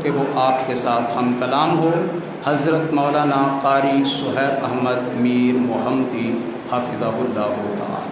کہ وہ آپ کے ساتھ ہم کلام ہو۔ حضرت مولانا قاری سہیل احمد میر محمدی حفظہ اللہ تعالی۔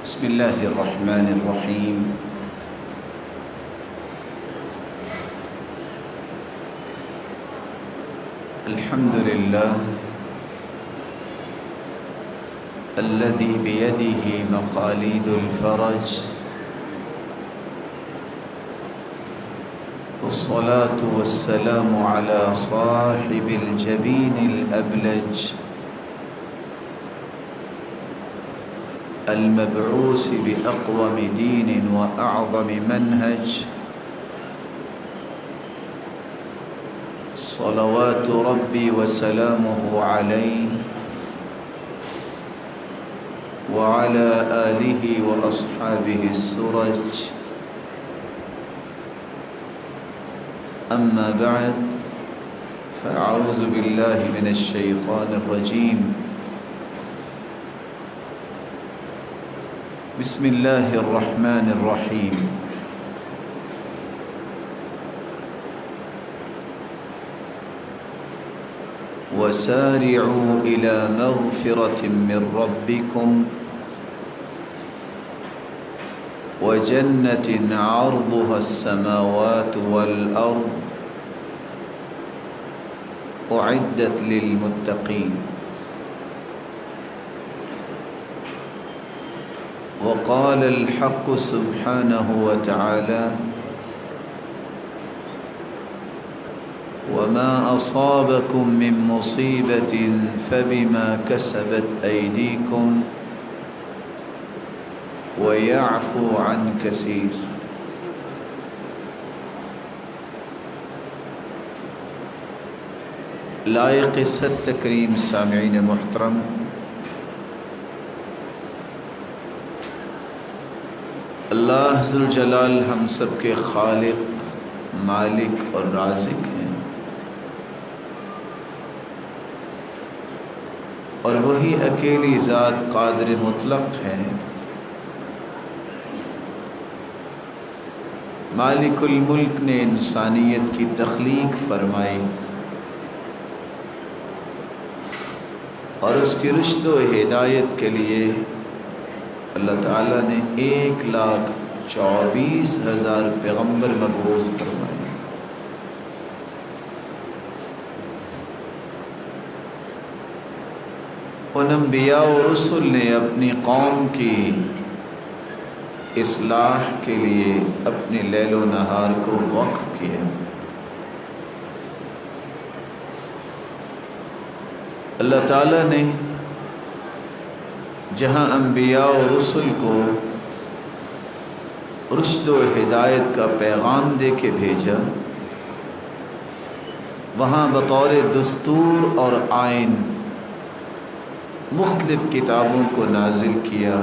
بسم اللہ الرحمن الرحیم۔ الحمد للہ الذی بیدہ مقالید الفرج، والصلاة والسلام علی صاحب الجبین الابلج المبعوث بأقوم دين وأعظم منهج، صلوات ربي وسلامه عليه وعلى آله وأصحابه السرج، أما بعد فأعوذ بالله من الشيطان الرجيم، بسم اللہ الرحمن الرحیم۔ وسارعوا إلى مغفرة من ربكم وجنة عرضها السماوات والأرض أعدت للمتقين، وقال الحق سبحانه وتعالى وما أصابكم من مصيبة فبما كسبت أيديكم ويعفو عن كثير۔ لائق صد تکریم سامعین محترم، اللہ ذوالجلال ہم سب کے خالق، مالک اور رازق ہیں، اور وہی اکیلی ذات قادر مطلق ہے، مالک الملک نے انسانیت کی تخلیق فرمائی اور اس کی رشد و ہدایت کے لیے اللہ تعالیٰ نے 1,24,000 پیغمبر مبعوث فرمائے۔ ان انبیاء و رسل نے اپنی قوم کی اصلاح کے لیے اپنے لیل و نہار کو وقف کیا۔ اللہ تعالیٰ نے جہاں انبیاء و رسل کو رشد و ہدایت کا پیغام دے کے بھیجا، وہاں بطور دستور اور آئین مختلف کتابوں کو نازل کیا۔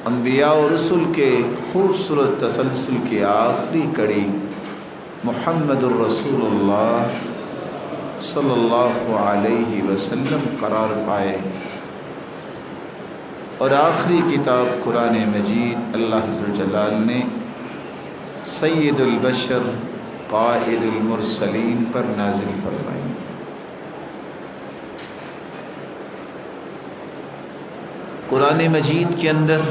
انبیاء و رسل کے خوبصورت تسلسل کی آخری کڑی محمد الرسول اللہ صلی اللہ علیہ وسلم قرار پائے، اور آخری کتاب قرآن مجید اللہ ذوالجلال نے سید البشر قائد المرسلین پر نازل فرمائی۔ قرآن مجید کے اندر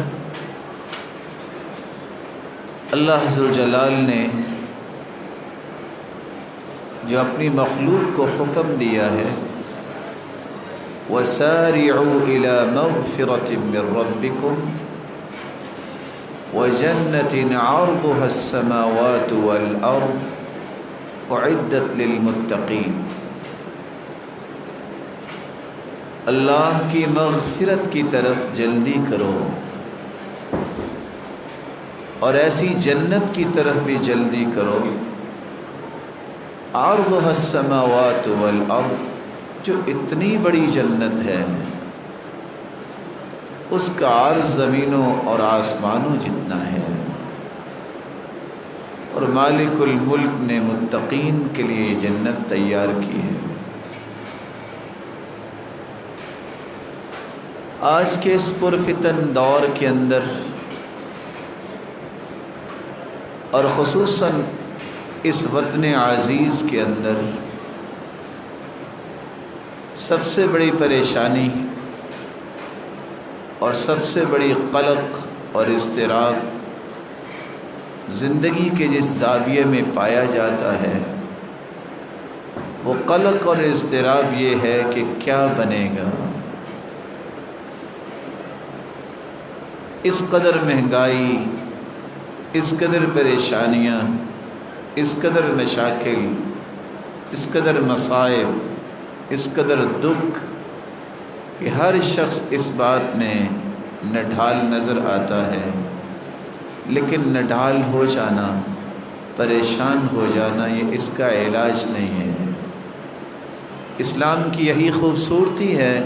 اللہ ذوالجلال نے جو اپنی مخلوق کو حکم دیا ہے، وَسَارِعُوا إِلَى مَغْفِرَةٍ مِّن رَبِّكُمْ، وَجَنَّةٍ عَرْضُهَا السَّمَاوَاتُ وَالْأَرْضُ أُعِدَّتْ لِلْمُتَّقِينَ۔ اللہ کی مغفرت کی طرف جلدی کرو اور ایسی جنت کی طرف بھی جلدی کرو، عرضها السماوات والارض، جو اتنی بڑی جنت ہے اس کا عرض زمینوں اور آسمانوں جتنا ہے، اور مالک الملک نے متقین کے لیے جنت تیار کی ہے۔ آج کے اس پرفتن دور کے اندر اور خصوصاً اس وطن عزیز کے اندر سب سے بڑی پریشانی اور سب سے بڑی قلق اور اضطراب زندگی کے جس زاویے میں پایا جاتا ہے، وہ قلق اور اضطراب یہ ہے کہ کیا بنے گا۔ اس قدر مہنگائی، اس قدر پریشانیاں، اس قدر مشاکل، اس قدر مصائب، اس قدر دکھ کہ ہر شخص اس بات میں نڈھال نظر آتا ہے، لیکن نڈھال ہو جانا، پریشان ہو جانا، یہ اس کا علاج نہیں ہے۔ اسلام کی یہی خوبصورتی ہے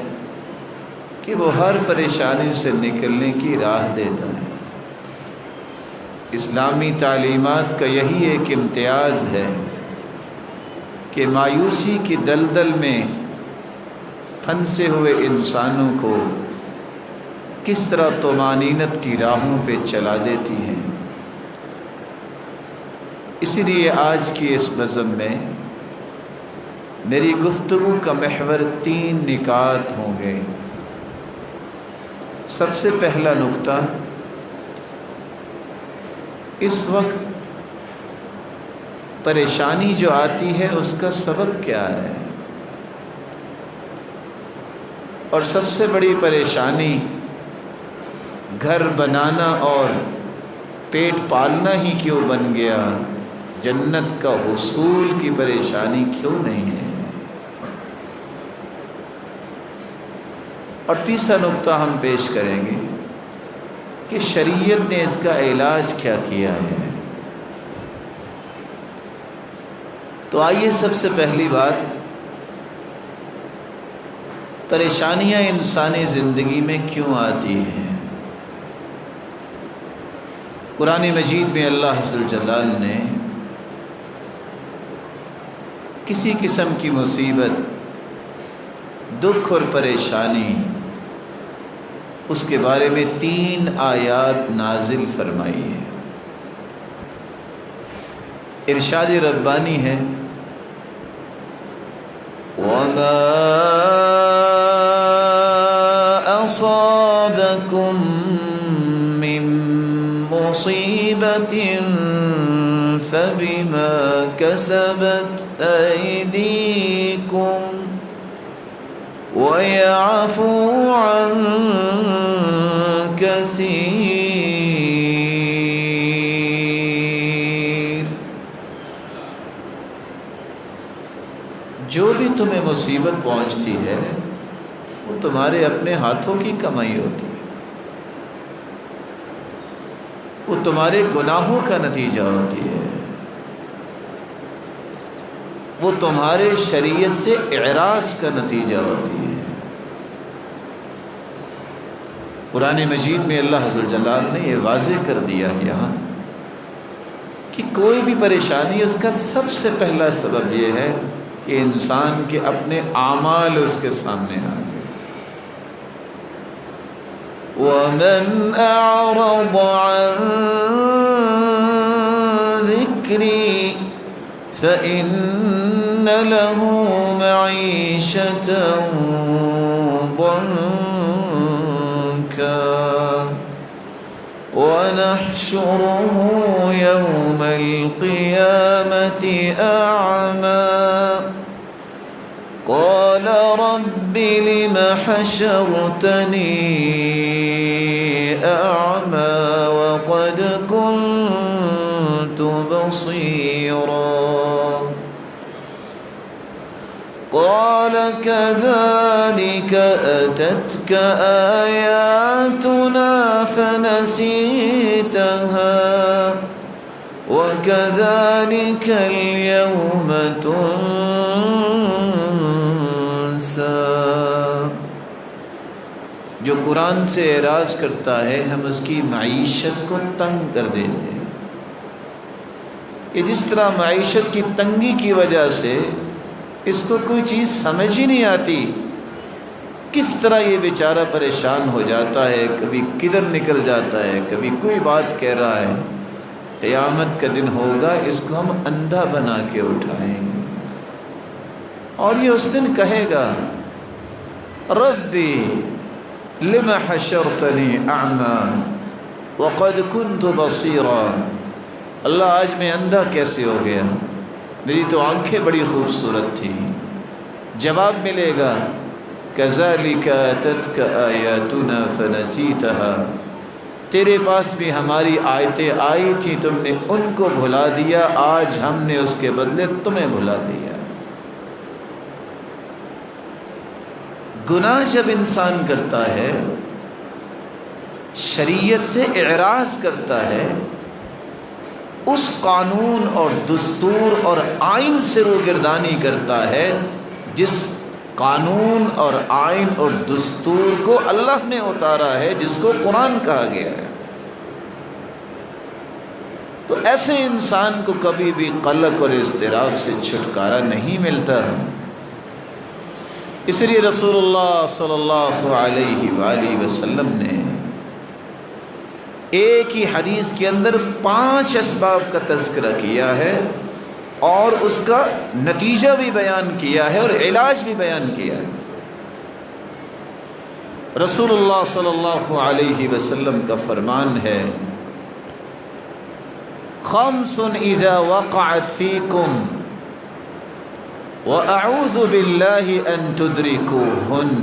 کہ وہ ہر پریشانی سے نکلنے کی راہ دیتا ہے۔ اسلامی تعلیمات کا یہی ایک امتیاز ہے کہ مایوسی کی دلدل میں پھنسے ہوئے انسانوں کو کس طرح طمانینت کی راہوں پہ چلا دیتی ہے۔ اسی لیے آج کی اس نظم میں میری گفتگو کا محور 3 نکات ہوں گے۔ سب سے پہلا نقطہ، اس وقت پریشانی جو آتی ہے اس کا سبب کیا ہے، اور سب سے بڑی پریشانی گھر بنانا اور پیٹ پالنا ہی کیوں بن گیا، جنت کا حصول کی پریشانی کیوں نہیں ہے۔ اور تیسرا نقطہ ہم پیش کریں گے کہ شریعت نے اس کا علاج کیا کیا ہے۔ تو آئیے سب سے پہلی بات، پریشانیاں انسانی زندگی میں کیوں آتی ہیں۔ قرآن مجید میں اللہ ذو الجلال نے کسی قسم کی مصیبت، دکھ اور پریشانی، اس کے بارے میں 3 آیات نازل فرمائی ہے۔ ارشاد ربانی ہے، وَمَا أَصَابَكُم مِّن مُّصِيبَةٍ فَبِمَا كَسَبَتْ أَيْدِيكُمْ وَيَعْفُو عَن كَثِيرٍ۔ جو بھی تمہیں مصیبت پہنچتی ہے وہ تمہارے اپنے ہاتھوں کی کمائی ہوتی ہے، وہ تمہارے گناہوں کا نتیجہ ہوتی ہے، وہ تمہارے شریعت سے اعراض کا نتیجہ ہوتی ہے۔ قرآن مجید میں اللہ ذو الجلال نے یہ واضح کر دیا یہاں کہ کوئی بھی پریشانی، اس کا سب سے پہلا سبب یہ ہے کہ انسان کے اپنے اعمال اس کے سامنے آ گئے۔ وَمَنْ أَعْرَضَ عَنْ ذِكْرِي فَإِنَّ لَهُ مَعِيشَةً ضَنكًا وَنَحْشُرُهُ يَوْمَ الْقِيَامَةِ أَعْمَى قَالَ رَبِّ لِمَ حَشَرْتَنِي أَعْمَى وَقَدْ وَكَذَلِكَ أَتَتْكَ آيَاتُنَا فَنَسِيتَهَا وَكَذَلِكَ الْيَوْمَ تُنسَى۔ جو قرآن سے اعراض کرتا ہے ہم اس کی معیشت کو تنگ کر دیتے ہیں۔ کہ جس طرح معیشت کی تنگی کی وجہ سے اس کو کوئی چیز سمجھ ہی نہیں آتی، کس طرح یہ بیچارہ پریشان ہو جاتا ہے، کبھی کدھر نکل جاتا ہے، کبھی کوئی بات کہہ رہا ہے۔ قیامت کا دن ہوگا، اس کو ہم اندھا بنا کے اٹھائیں گے اور یہ اس دن کہے گا ربی لم حشرتنی اعمی وقد كنت بصیرا، اللہ آج میں اندھا کیسے ہو گیا، میری تو آنکھیں بڑی خوبصورت تھیں۔ جواب ملے گا كَذَلِكَ أَتَتْكَ آيَاتُنَا فَنَسِيتَهَا، تیرے پاس بھی ہماری آیتیں آئی تھیں، تم نے ان کو بھلا دیا، آج ہم نے اس کے بدلے تمہیں بھلا دیا۔ گناہ جب انسان کرتا ہے، شریعت سے اعراض کرتا ہے، اس قانون اور دستور اور آئین سے روگردانی کرتا ہے جس قانون اور آئین اور دستور کو اللہ نے اتارا ہے، جس کو قرآن کہا گیا ہے۔ تو ایسے انسان کو کبھی بھی قلق اور اضطراب سے چھٹکارا نہیں ملتا۔ اس لیے رسول اللہ صلی اللہ علیہ وآلہ وسلم نے ایک ہی حدیث کے اندر 5 اسباب کا تذکرہ کیا ہے اور اس کا نتیجہ بھی بیان کیا ہے اور علاج بھی بیان کیا ہے۔ رسول اللہ صلی اللہ علیہ وسلم کا فرمان ہے خمس اذا وقعت فیکم وَأَعُوذُ بِاللَّهِ أَن تُدْرِكُوهُنَّ،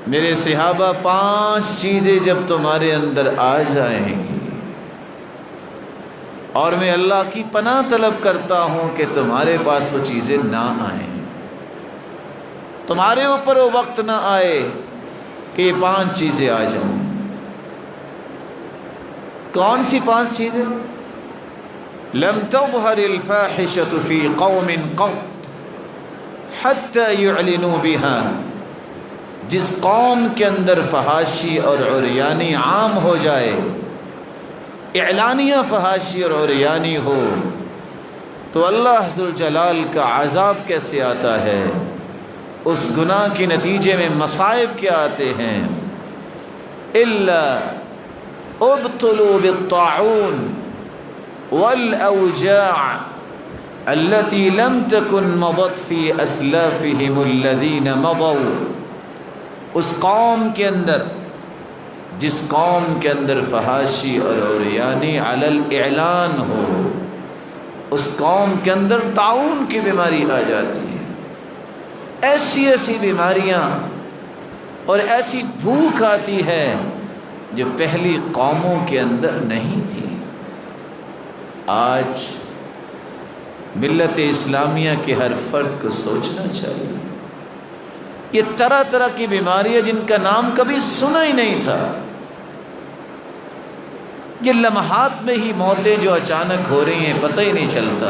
میرے صحابہ 5 چیزیں جب تمہارے اندر آ جائیں گی اور میں اللہ کی پناہ طلب کرتا ہوں کہ تمہارے پاس وہ چیزیں نہ آئیں، تمہارے اوپر وہ وقت نہ آئے کہ یہ 5 چیزیں آ جائیں۔ کون سی 5 چیزیں؟ لم تظهر الفاحشة في قوم قط حتى يعلنوا بها، جس قوم کے اندر فحاشی اور عریانی عام ہو جائے، اعلانیہ فحاشی اور عریانی ہو، تو اللہ ذوالجلال کا عذاب کیسے آتا ہے، اس گناہ کے نتیجے میں مصائب کیا آتے ہیں۔ الا ابتلوا بالطاعون والأوجاع التي لم تكن مضت في أسلافهم الذين مضوا، اس قوم کے اندر، جس قوم کے اندر فحاشی اور عریانی علی الاعلان ہو، اس قوم کے اندر طاعون کی بیماری آ جاتی ہے۔ ایسی ایسی بیماریاں اور ایسی بھوک آتی ہے جو پہلی قوموں کے اندر نہیں تھی۔ آج ملت اسلامیہ کے ہر فرد کو سوچنا چاہیے، یہ طرح طرح کی بیماریاں جن کا نام کبھی سنا ہی نہیں تھا، یہ لمحات میں ہی موتیں جو اچانک ہو رہی ہیں پتہ ہی نہیں چلتا،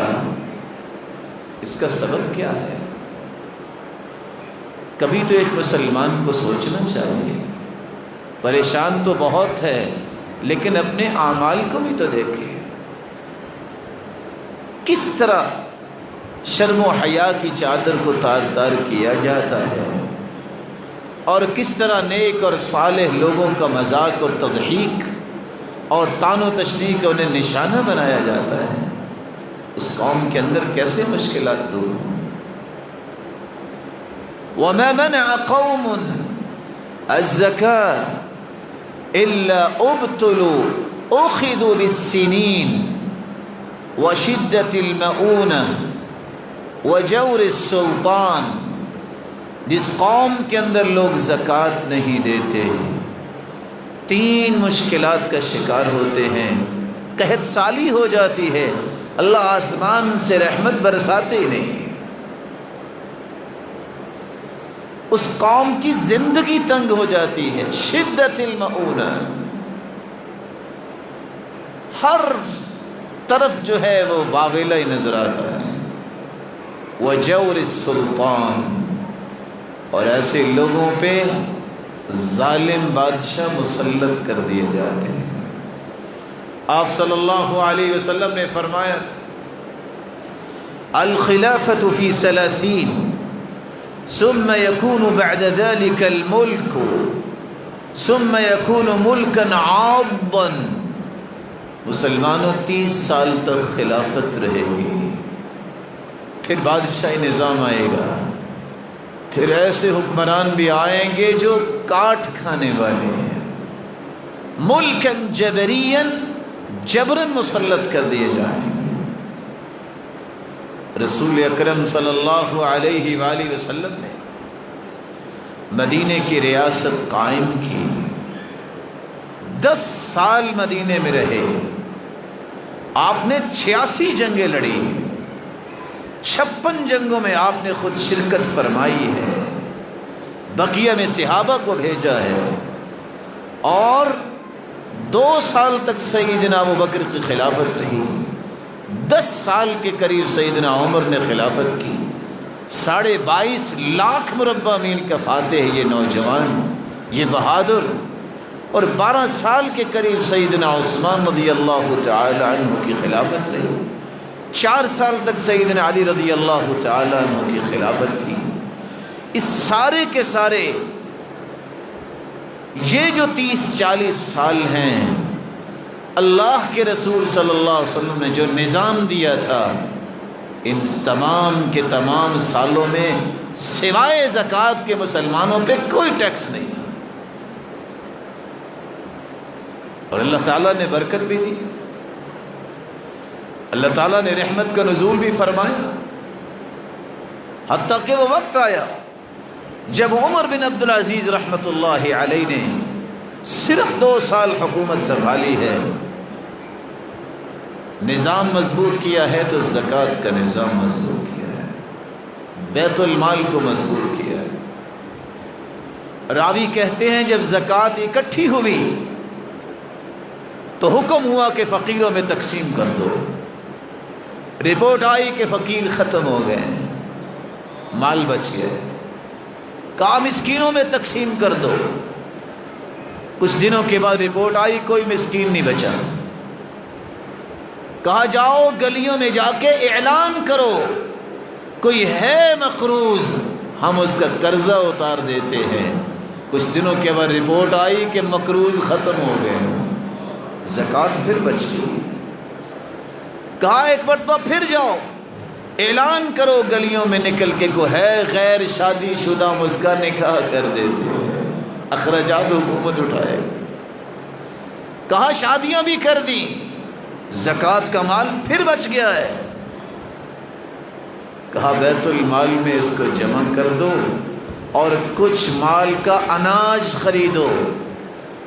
اس کا سبب کیا ہے؟ کبھی تو ایک مسلمان کو سوچنا چاہیے۔ پریشان تو بہت ہے لیکن اپنے اعمال کو بھی تو دیکھے، کس طرح شرم و حیا کی چادر کو تار تار کیا جاتا ہے اور کس طرح نیک اور صالح لوگوں کا مذاق اور تضحیک اور طعن و تشنیع کا انہیں نشانہ بنایا جاتا ہے۔ اس قوم کے اندر کیسے مشکلات دور ہوں۔ وَمَا مَنَعَ قَوْمٌ الزَّكَاةَ إِلَّا أُبْتُلُوا أُخِذُوا بِالسِّنِينَ وَشِدَّةِ الْمَؤُونَةِ وَجَوْرِ السُّلْطَانِ، جس قوم کے اندر لوگ زکوٰۃ نہیں دیتے 3 مشکلات کا شکار ہوتے ہیں، قحط سالی ہو جاتی ہے، اللہ آسمان سے رحمت برساتے ہی نہیں۔ اس قوم کی زندگی تنگ ہو جاتی ہے. شدت المعونہ، ہر طرف جو ہے وہ واویلا ہی نظر آتا ہے. وجور السلطان، اور ایسے لوگوں پہ ظالم بادشاہ مسلط کر دیے جاتے ہیں. آپ صلی اللہ علیہ وسلم نے فرمایا تھا الخلافۃ فی 30 ثم يكون بعد ذلك الملك ثم يكون ملكا عاضا. مسلمانوں 30 سال تک خلافت رہے گی، پھر بادشاہی نظام آئے گا، پھر ایسے حکمران بھی آئیں گے جو کاٹ کھانے والے ہیں. ملکن جبرین، جبرن مسلط کر دیے جائیں. رسول اکرم صلی اللہ علیہ وآلہ وسلم نے مدینے کی ریاست قائم کی. 10 سال مدینے میں رہے. آپ نے 86 جنگیں لڑی، 56 جنگوں میں آپ نے خود شرکت فرمائی ہے. بقیہ میں صحابہ کو بھیجا ہے، اور 2 سال تک سیدنا ابوبکر کی خلافت رہی. 10 سال کے قریب سیدنا عمر نے خلافت کی. 22.5 لاکھ مربع میل کا فاتح یہ نوجوان، یہ بہادر. اور 12 سال کے قریب سیدنا عثمان رضی اللہ تعالی عنہ کی خلافت رہی. 4 سال تک سیدنا علی رضی اللہ تعالی عنہ کی خلافت تھی. اس سارے کے سارے یہ جو 30-40 سال ہیں، اللہ کے رسول صلی اللہ علیہ وسلم نے جو نظام دیا تھا، ان تمام کے تمام سالوں میں سوائے زکوٰۃ کے مسلمانوں پہ کوئی ٹیکس نہیں تھا. اور اللہ تعالیٰ نے برکت بھی دی، اللہ تعالیٰ نے رحمت کا نزول بھی فرمایا. حتیٰ کہ وہ وقت آیا جب عمر بن عبدالعزیز رحمۃ اللہ علیہ نے صرف 2 سال حکومت سنبھالی ہے. نظام مضبوط کیا ہے تو زکوٰۃ کا نظام مضبوط کیا ہے، بیت المال کو مضبوط کیا ہے. راوی کہتے ہیں جب زکوٰۃ اکٹھی ہوئی تو حکم ہوا کہ فقیروں میں تقسیم کر دو. رپورٹ آئی کہ فقیر ختم ہو گئے، مال بچ گئے. کہا مسکینوں میں تقسیم کر دو. کچھ دنوں کے بعد رپورٹ آئی کوئی مسکین نہیں بچا. کہا جاؤ گلیوں میں جا کے اعلان کرو کوئی ہے مقروض، ہم اس کا قرضہ اتار دیتے ہیں. کچھ دنوں کے بعد رپورٹ آئی کہ مقروض ختم ہو گئے، زکوٰۃ پھر بچ گئی. کہا ایک مرتبہ پھر جاؤ اعلان کرو گلیوں میں نکل کے کو ہے غیر شادی شدہ اس کا نکاح کر دیتے ہیں، اخراجات حکومت اٹھائے. کہا شادیاں بھی کر دی، زکوٰۃ کا مال پھر بچ گیا ہے. کہا بیت المال میں اس کو جمع کر دو اور کچھ مال کا اناج خریدو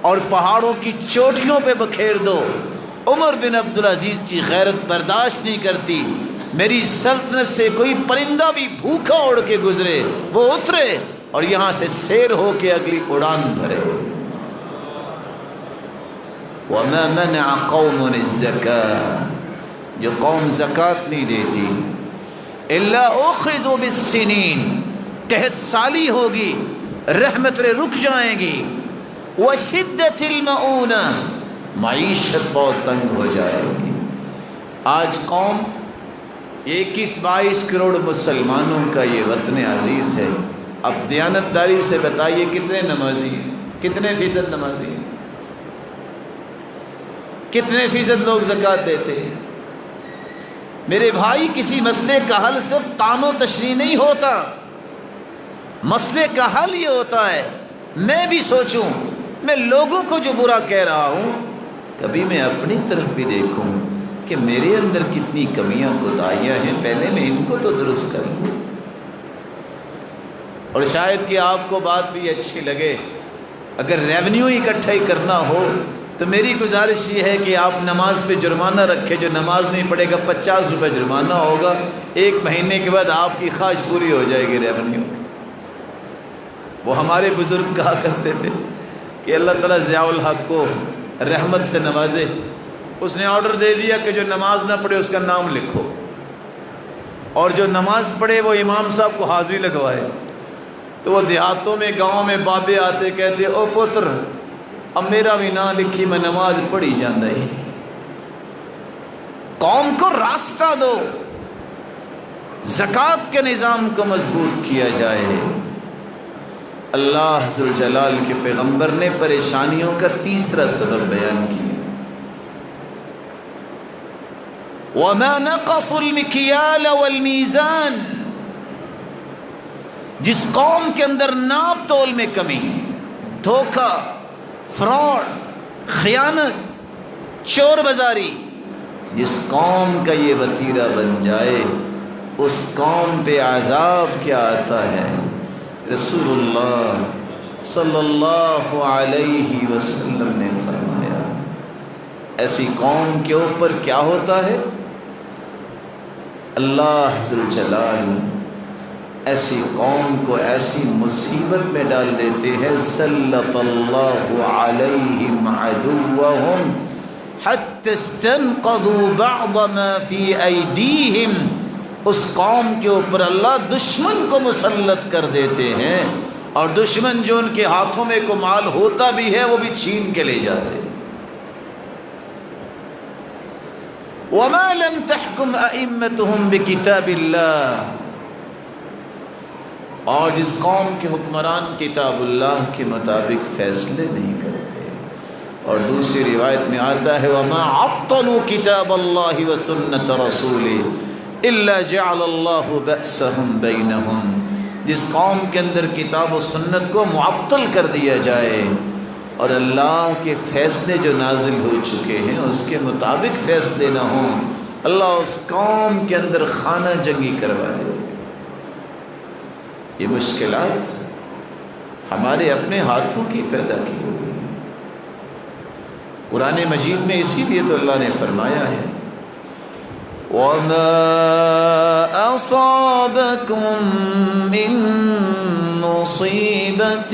اور پہاڑوں کی چوٹیوں پہ بکھیر دو. عمر بن عبدالعزیز کی غیرت برداشت نہیں کرتی، میری سلطنت سے کوئی پرندہ بھی بھوکا اڑ کے گزرے وہ اترے اور یہاں سے سیر ہو کے اگلی اڑان بھرے. وَمَا مَنَعَ قَوْمٌ الزَّكَاةَ، جو قوم زکوٰۃ نہیں دیتی، إِلَّا أُخِذُوا بِالسِّنِينَ، قحط سالی ہوگی، رحمتیں رک جائیں گی. وَشِدَّةِ الْمَعُونَةِ، معیشت بہت تنگ ہو جائے گی. آج قوم 21-22 کروڑ مسلمانوں کا یہ وطن عزیز ہے. اب دیانتداری سے بتائیے کتنے نمازی ہیں، کتنے فیصد نمازی ہیں، کتنے فیصد لوگ زکوٰۃ دیتے ہیں؟ میرے بھائی کسی مسئلے کا حل صرف تان و تشریح نہیں ہوتا، مسئلے کا حل یہ ہوتا ہے میں بھی سوچوں، میں لوگوں کو جو برا کہہ رہا ہوں کبھی میں اپنی طرف بھی دیکھوں کہ میرے اندر کتنی کمیاں کوتاہیاں ہیں، پہلے میں ان کو تو درست کر لوں. اور شاید کہ آپ کو بات بھی اچھی لگے، اگر ریونیو اکٹھا ہی کرنا ہو تو میری گزارش یہ ہے کہ آپ نماز پہ جرمانہ رکھیں. جو نماز نہیں پڑھے گا 50 روپے جرمانہ ہوگا، 1 مہینے کے بعد آپ کی خواہش پوری ہو جائے گی ریونیو. وہ ہمارے بزرگ کہا کرتے تھے کہ اللہ تعالیٰ ضیاء الحق کو رحمت سے نوازے، اس نے آرڈر دے دیا کہ جو نماز نہ پڑھے اس کا نام لکھو، اور جو نماز پڑھے وہ امام صاحب کو حاضری لگوائے۔ تو وہ دیہاتوں میں گاؤں میں بابے آتے کہتے او پتر اب میرا بھی نام لکھی، میں نماز پڑھی جاندہ ہی۔ قوم کو راستہ دو، زکوٰۃ کے نظام کو مضبوط کیا جائے۔ اللہ ذوالجلال کے پیغمبر نے پریشانیوں کا تیسرا سبب بیان کیا، وَمَا نَقَصُ الْمِكْيَالَ وَالْمِيزَانِ، جس قوم کے اندر ناپ تول میں کمی، دھوکہ، فراڈ، خیانت، چور بازاری، جس قوم کا یہ وتیرہ بن جائے اس قوم پہ عذاب کیا آتا ہے۔ رسول اللہ صلی اللہ علیہ وسلم نے فرمایا ایسی قوم کے اوپر کیا ہوتا ہے؟ اللہ ذوالجلال ایسی قوم کو ایسی مصیبت میں ڈال دیتے ہیں، سلط اللہ علیہم عدوہم حتی استنقضوا بعض ما فی ایدیہم، اس قوم کے اوپر اللہ دشمن کو مسلط کر دیتے ہیں، اور دشمن جو ان کے ہاتھوں میں کو مال ہوتا بھی ہے وہ بھی چھین کے لے جاتے ہیں۔ وَمَا لَمْ تَحْكُمْ أَئِمَّتُهُمْ بِكِتَابِ اللَّهِ، اور جس قوم کے حکمران کتاب اللہ کے مطابق فیصلے نہیں کرتے، اور دوسری روایت میں آتا ہے وَمَا عَطَّلُوا كِتَابَ اللَّهِ وَسُنَّةَ رَسُولِهِ إِلَّا جَعَلَ اللَّهُ بَأْسَهُمْ بَيْنَهُمْ، جس قوم کے اندر کتاب و سنت کو معطل کر دیا جائے اور اللہ کے فیصلے جو نازل ہو چکے ہیں اس کے مطابق فیصلے نہ ہوں، اللہ اس قوم کے اندر خانہ جنگی کروا دیتے۔ یہ مشکلات ہمارے اپنے ہاتھوں کی پیدا کی ہوئی۔ قرآن مجید میں اسی لیے تو اللہ نے فرمایا ہے وَمَا أَصَابَكُم مِّن مُّصِيبَةٍ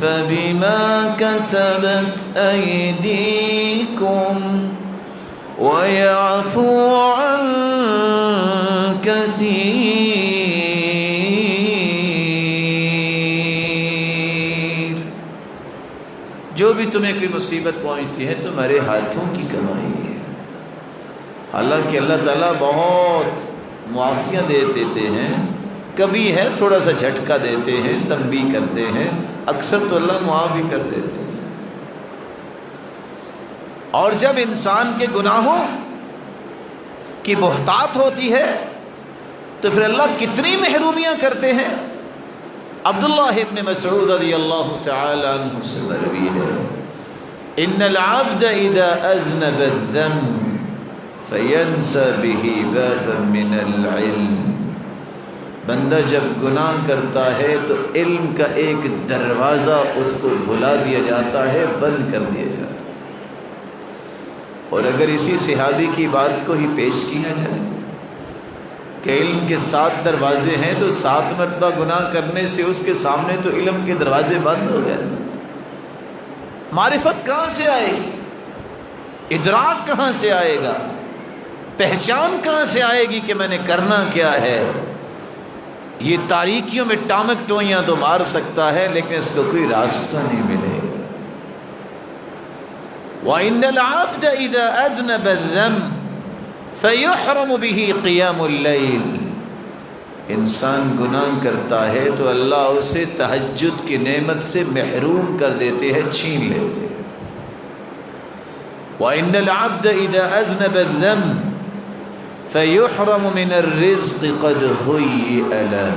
فَبِمَا كَسَبَتْ أَيْدِيكُمْ وَيَعْفُو عَن كَثِيرٍ، جو بھی تمہیں کوئی مصیبت پہنچتی ہے تمہارے ہاتھوں کی کمائی ہے۔ حالانکہ اللہ تعالیٰ بہت معافیاں دے دیتے ہیں، کبھی ہے تھوڑا سا جھٹکا دیتے ہیں، تنبیہ کرتے ہیں، اکثر تو اللہ معاف ہی کر دیتے ہیں۔ اور جب انسان کے گناہوں کی بہتات ہوتی ہے تو پھر اللہ کتنی محرومیاں کرتے ہیں۔ عبداللہ ابن مسعود رضی اللہ تعالی عنہ سے مروی ہے ان العبد اذا اذنب الذنب فینسى به بابا من العلم، بندہ جب گناہ کرتا ہے تو علم کا ایک دروازہ اس کو بھلا دیا جاتا ہے، بند کر دیا جاتا ہے۔ اور اگر اسی صحابی کی بات کو ہی پیش کیا جائے کہ علم کے 7 دروازے ہیں تو 7 مرتبہ گناہ کرنے سے اس کے سامنے تو علم کے دروازے بند ہو گئے، معرفت کہاں سے آئے گی؟ ادراک کہاں سے آئے گا؟ پہچان کہاں سے آئے گی کہ میں نے کرنا کیا ہے؟ یہ تاریکیوں میں ٹامک ٹوئیاں تو مار سکتا ہے لیکن اس کو کوئی راستہ نہیں ملے گا۔ وَإِنَّ الْعَبْدَ إِذَا أَذْنَبَ الذَّنبَ فَيُحْرَمُ بِهِ قِيَامُ اللَّيْلِ، انسان گناہ کرتا ہے تو اللہ اسے تہجد کی نعمت سے محروم کر دیتے ہیں، چھین لیتے ہیں۔ وَإِنَّ الْعَبْدَ إِذَا أَذْنَبَ الذَّنبَ فَيُحْرَمُ مِنَ الرِّزْقِ قَدْ هُيِّئَ لَهُ،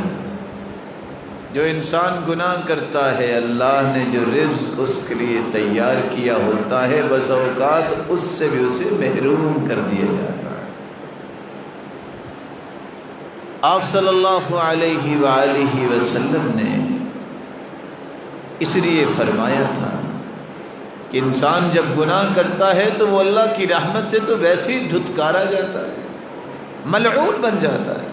جو انسان گناہ کرتا ہے اللہ نے جو رزق اس کے لیے تیار کیا ہوتا ہے بس اوقات اس سے بھی اسے محروم کر دیا جاتا ہے۔ آپ صلی اللہ علیہ وآلہ وسلم نے اس لیے فرمایا تھا کہ انسان جب گناہ کرتا ہے تو وہ اللہ کی رحمت سے تو ویسے ہی دھتکارا جاتا ہے، ملعون بن جاتا ہے۔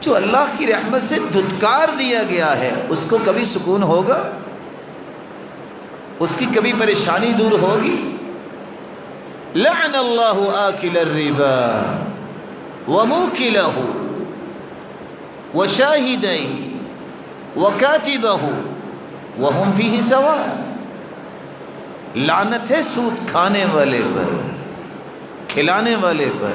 جو اللہ کی رحمت سے دھتکار دیا گیا ہے اس کو کبھی سکون ہوگا؟ اس کی کبھی پریشانی دور ہوگی؟ لعن اللہ آکل الربا وموکلہ وشاہدہ وکاتبہ وہم فیہ سواء۔ لعنت ہے سود کھانے والے پر، کھلانے والے پر،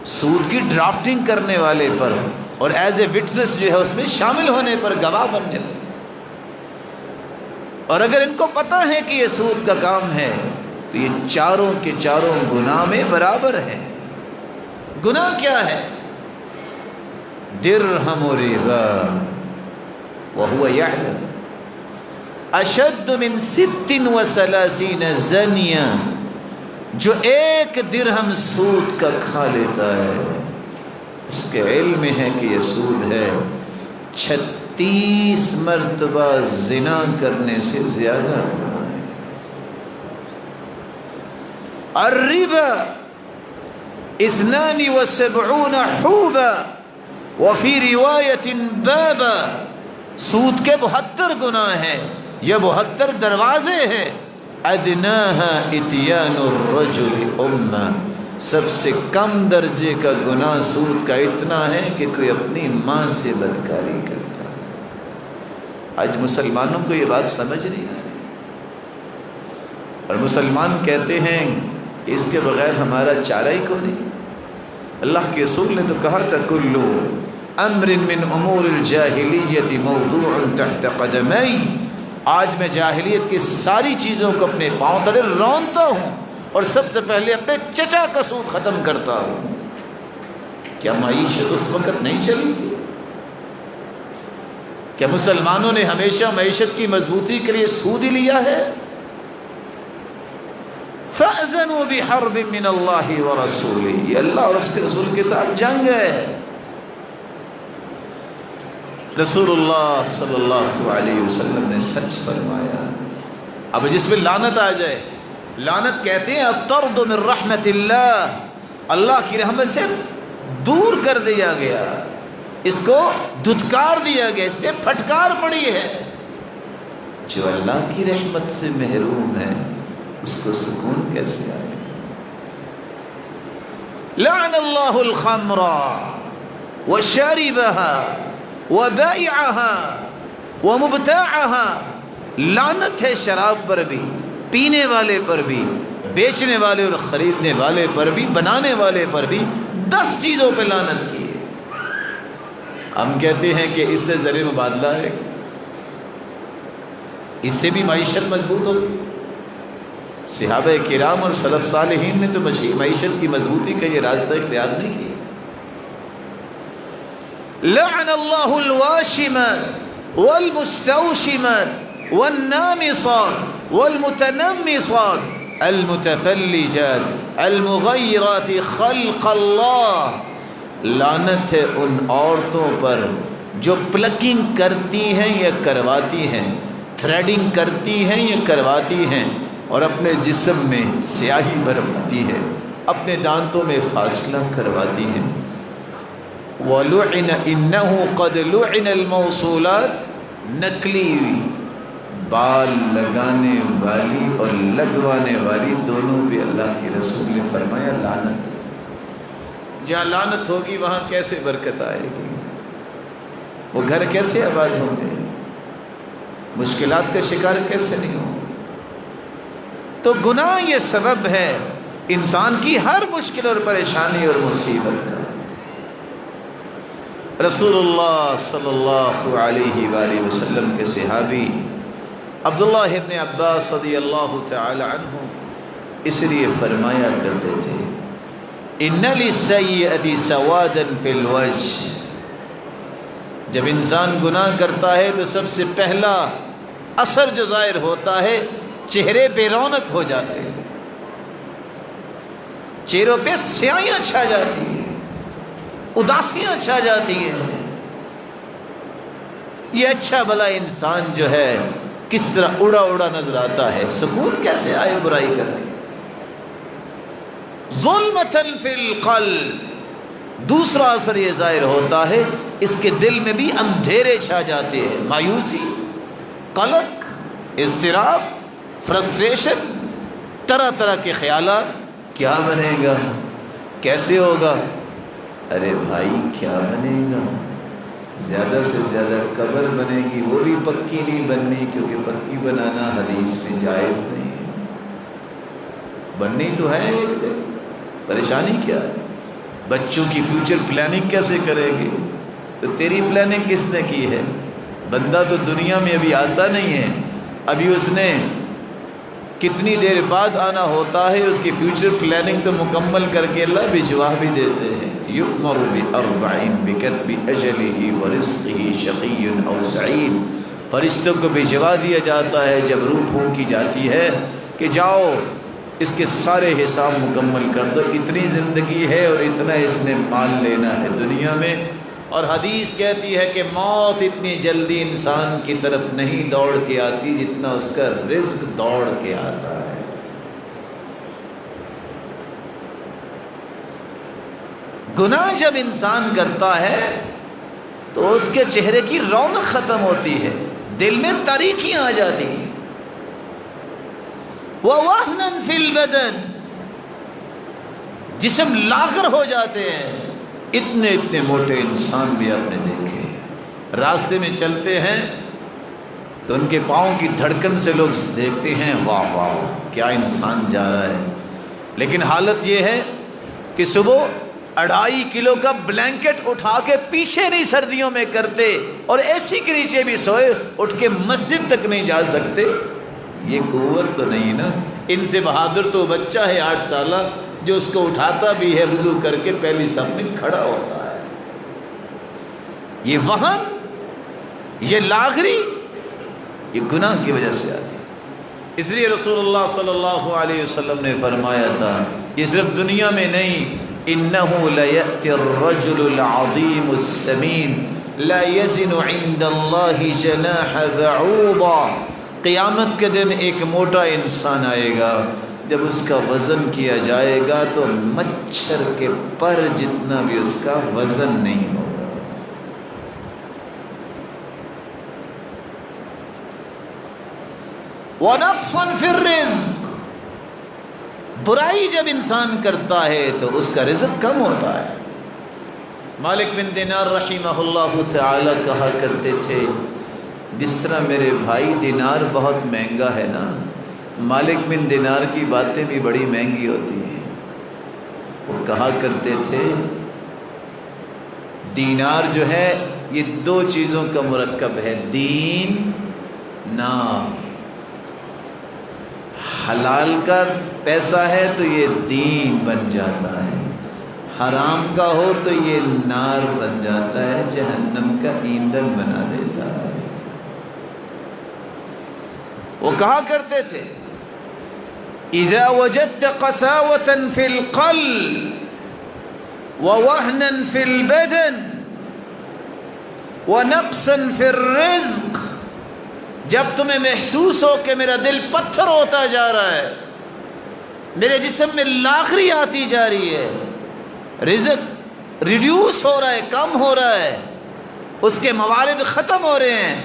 سود کی ڈرافٹنگ کرنے والے پر، اور ایز اے وٹنس جو ہے اس میں شامل ہونے پر، گواہ بننے پر۔ اور اگر ان کو پتہ ہے کہ یہ سود کا کام ہے تو یہ چاروں کے چاروں گناہ میں برابر ہے۔ گناہ کیا ہے؟ درہم ربا وہو یعلم اشد من 36 زنیہ، جو ایک درہم سود کا کھا لیتا ہے اس کے علم میں ہے کہ یہ سود ہے 36 مرتبہ زنا کرنے سے زیادہ گناہ ہے۔ الربا 72 حوبا وفی روایت بابا، سود کے 72 گناہ ہیں، یہ 72 دروازے ہیں۔ ادناها اتیان الرجل امہ، سب سے کم درجے کا گناہ سود کا اتنا ہے کہ کوئی اپنی ماں سے بدکاری کرتا ہے۔ آج مسلمانوں کو یہ بات سمجھ نہیں آ رہی، اور مسلمان کہتے ہیں کہ اس کے بغیر ہمارا چارہ ہی کو نہیں۔ اللہ کے رسول نے تو کہا تھا کلو امر من امور الجاہلیت موضوع تحت قدمی، آج میں جاہلیت کی ساری چیزوں کو اپنے پاؤں تلے رونتا ہوں اور سب سے پہلے اپنے چچا کا سود ختم کرتا ہوں۔ کیا معیشت اس وقت نہیں چلی تھی؟ کیا مسلمانوں نے ہمیشہ معیشت کی مضبوطی کے لیے سود ہی لیا ہے؟ فَأْذَنُوا بِحَرْبٍ مِّنَ اللَّهِ وَرَسُولِهِ، یہ اللہ اور اس کے رسول کے ساتھ جنگ ہے۔ رسول اللہ صلی اللہ علیہ وسلم نے سچ فرمایا۔ اب جس میں لعنت آ جائے، لعنت کہتے ہیں الطرد من رحمت اللہ، اللہ کی رحمت سے دور کر دیا گیا، اس کو دھتکار دیا گیا، اس پہ پھٹکار پڑی ہے۔ جو اللہ کی رحمت سے محروم ہے اس کو سکون کیسے آئے؟ لعن اللہ الخمر وشاربها وبائعها ومبتاعها، لعنت ہے شراب پر بھی، پینے والے پر بھی، بیچنے والے اور خریدنے والے پر بھی، بنانے والے پر بھی، 10 چیزوں پہ لعنت کی ہے۔ ہم کہتے ہیں کہ اس سے زر مبادلہ ہے، اس سے بھی معیشت مضبوط ہوگی۔ صحابہ کرام اور سلف صالحین نے تو معیشت کی مضبوطی کا یہ راستہ اختیار نہیں کیا۔ لعن اللہ الواشمات والمستوشمات والنامصات والمتنمصات المتفلجات المغیرات خلق اللہ، لعنت ہے ان عورتوں پر جو پلکنگ کرتی ہیں یا کرواتی ہیں، تھریڈنگ کرتی ہیں یا کرواتی ہیں، اور اپنے جسم میں سیاہی بھرواتی ہے، اپنے دانتوں میں فاصلہ کرواتی ہیں۔ وَلُعِنَ إِنَّهُ قَدْ لُعِنَ الْمَوْصُولَاتِ، نکلی بال لگانے والی اور لگوانے والی دونوں بھی اللہ کے رسول نے فرمایا لعنت۔ جہاں لعنت ہوگی وہاں کیسے برکت آئے گی؟ وہ گھر کیسے آباد ہوں گے؟ مشکلات کا شکار کیسے نہیں ہوں؟ تو گناہ یہ سبب ہے انسان کی ہر مشکل اور پریشانی اور مصیبت کا۔ رسول اللہ صلی اللہ علیہ وآلہ وسلم کے صحابی عبداللہ ابن عباس رضی اللہ تعالی عنہ اس لیے فرمایا کرتے تھے ان للسیئۃ سوادا فی الوجہ، جب انسان گناہ کرتا ہے تو سب سے پہلا اثر جو ظاہر ہوتا ہے چہرے بے رونق ہو جاتے ہیں، چہروں پہ سیاہیاں چھا جاتی ہیں، اداسیاں چھا جاتی ہیں۔ یہ اچھا بھلا انسان جو ہے کس طرح اڑا اڑا نظر آتا ہے، سکون کیسے آئے برائی کرنے؟ ظلمۃ فی القلب، دوسرا اثر یہ ظاہر ہوتا ہے اس کے دل میں بھی اندھیرے چھا جاتے ہیں، مایوسی، قلق، اضطراب، فرسٹریشن، طرح طرح کے خیالات، کیا بنے گا، کیسے ہوگا؟ ارے بھائی کیا بنے گا؟ زیادہ سے زیادہ قبر بنے گی، وہ بھی پکی نہیں بننی، کیونکہ پکی بنانا حدیث میں جائز نہیں ہے، بننی تو ہے ایک دن، پریشانی کیا ہے؟ بچوں کی فیوچر پلاننگ کیسے کرے گی؟ تو تیری پلاننگ کس نے کی ہے؟ بندہ تو دنیا میں ابھی آتا نہیں ہے، ابھی اس نے کتنی دیر بعد آنا ہوتا ہے، اس کی فیوچر پلاننگ تو مکمل کر کے اللہ بھجوا بھی دیتے ہیں۔ یؤمر بأربع بکتب اجلہ ورزقہ شقی او سعید، فرشتوں کو بھجوا دیا جاتا ہے جب روح پھونکی جاتی ہے کہ جاؤ اس کے سارے حساب مکمل کر دو، اتنی زندگی ہے اور اتنا اس نے مال لینا ہے دنیا میں۔ اور حدیث کہتی ہے کہ موت اتنی جلدی انسان کی طرف نہیں دوڑ کے آتی جتنا اس کا رزق دوڑ کے آتا ہے۔ گناہ جب انسان کرتا ہے تو اس کے چہرے کی رونق ختم ہوتی ہے، دل میں تاریکیاں آ جاتی ہیں۔ وَوَهْنًا فِي الْبَدَنِ، جسم لاغر ہو جاتے ہیں۔ اتنے اتنے موٹے انسان بھی آپ نے دیکھے، راستے میں چلتے ہیں تو ان کے پاؤں کی دھڑکن سے لوگ دیکھتے ہیں واہ واہ کیا انسان جا رہا ہے، لیکن حالت یہ ہے کہ صبح 2.5 کلو کا بلینکٹ اٹھا کے پیچھے نہیں سردیوں میں کرتے، اور اے سی کے نیچے بھی سوئے، اٹھ کے مسجد تک نہیں جا سکتے۔ یہ قوت تو نہیں نا، ان سے بہادر تو بچہ ہے 8 سالہ جو اس کو اٹھاتا بھی ہے، وضو کر کے پہلی صف میں کھڑا ہوتا ہے۔ یہ وہن، یہ لاغری، یہ گناہ کی وجہ سے آتی ہے۔ اس لیے رسول اللہ صلی اللہ علیہ وسلم نے فرمایا تھا، یہ صرف دنیا میں نہیں، انه ليأتي الرجل العظيم السمين لا يزن عند الله جناح بعوضة، قیامت کے دن ایک موٹا انسان آئے گا، جب اس کا وزن کیا جائے گا تو مچھر کے پر جتنا بھی اس کا وزن نہیں ہوگا۔ وَنَقْصًا فِي الرِّزْقِ، برائی جب انسان کرتا ہے تو اس کا رزق کم ہوتا ہے۔ مالک بن دینار رحمہ اللہ تعالی کہا کرتے تھے، جس طرح میرے بھائی دینار بہت مہنگا ہے نا، مالک بن دینار کی باتیں بھی بڑی مہنگی ہوتی ہیں۔ وہ کہا کرتے تھے دینار جو ہے یہ 2 چیزوں کا مرکب ہے، دین نام۔ حلال کا پیسہ ہے تو یہ دین بن جاتا ہے، حرام کا ہو تو یہ نار بن جاتا ہے، جہنم کا ایندھن بنا دیتا ہے۔ وہ کہا کرتے تھے اذا وجدت قساوة في القلب ووهنا في البدن ونقصا في الرزق، جب تمہیں محسوس ہو کہ میرا دل پتھر ہوتا جا رہا ہے، میرے جسم میں لاغری آتی جا رہی ہے، رزق ریڈیوس ہو رہا ہے، کم ہو رہا ہے، اس کے موارد ختم ہو رہے ہیں،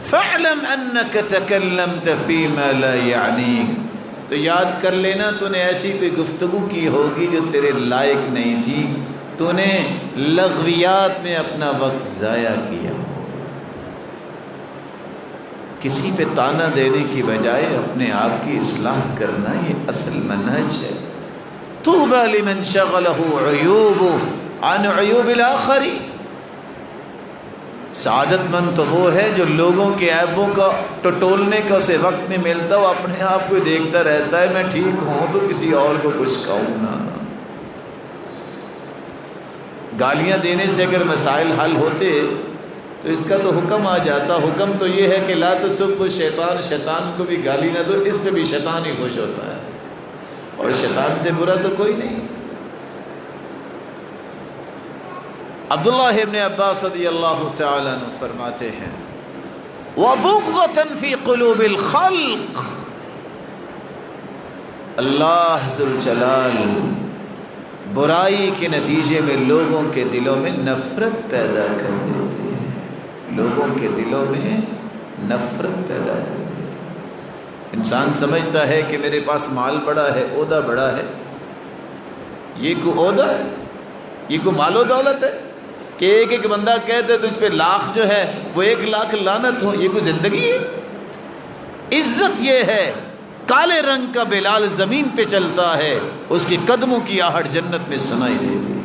فَاعْلَمْ أَنَّكَ تَكَلَّمْتَ فِي مَا لَا يَعْنِيكَ، تو یاد کر لینا تو نے ایسی کوئی گفتگو کی ہوگی جو تیرے لائق نہیں تھی، تو نے لغویات میں اپنا وقت ضائع کیا۔ کسی پہ تانا دینے کی بجائے اپنے آپ کی اصلاح کرنا یہ اصل منہج ہے۔ طوبى لمن شغله عیوبه عن عیوب الآخرین، سعادت مند تو وہ ہے جو لوگوں کے عیبوں کا ٹٹولنے کا اسے وقت نہیں ملتا، وہ اپنے آپ کو دیکھتا رہتا ہے میں ٹھیک ہوں تو کسی اور کو کچھ کہوں نہ۔ گالیاں دینے سے اگر مسائل حل ہوتے تو اس کا تو حکم آ جاتا۔ حکم تو یہ ہے کہ لا تسبوا الشیطان، شیطان کو بھی گالی نہ دو، اس پہ بھی شیطان ہی خوش ہوتا ہے، اور شیطان سے برا تو کوئی نہیں۔ عبداللہ ابن عباس رضی اللہ تعالیٰ عنہ فرماتے ہیں وَبُغْضَةً فِي قُلُوبِ الْخَلْقِ، اللہ ذوالجلال برائی کے نتیجے میں لوگوں کے دلوں میں نفرت پیدا کر دیتے ہیں، لوگوں کے دلوں میں نفرت پیدا کر دیتے ہیں۔ انسان سمجھتا ہے کہ میرے پاس مال بڑا ہے، عہدہ بڑا ہے، یہ کوئی عہدہ ہے، یہ کوئی مال و دولت ہے کہ ایک ایک بندہ کہتے تجھ پہ لاکھ جو ہے وہ 1,00,000 لعنت ہو، یہ کوئی زندگی ہے؟ عزت یہ ہے کالے رنگ کا بلال زمین پہ چلتا ہے، اس کے قدموں کی آہٹ جنت میں سنائی دیتی ہے۔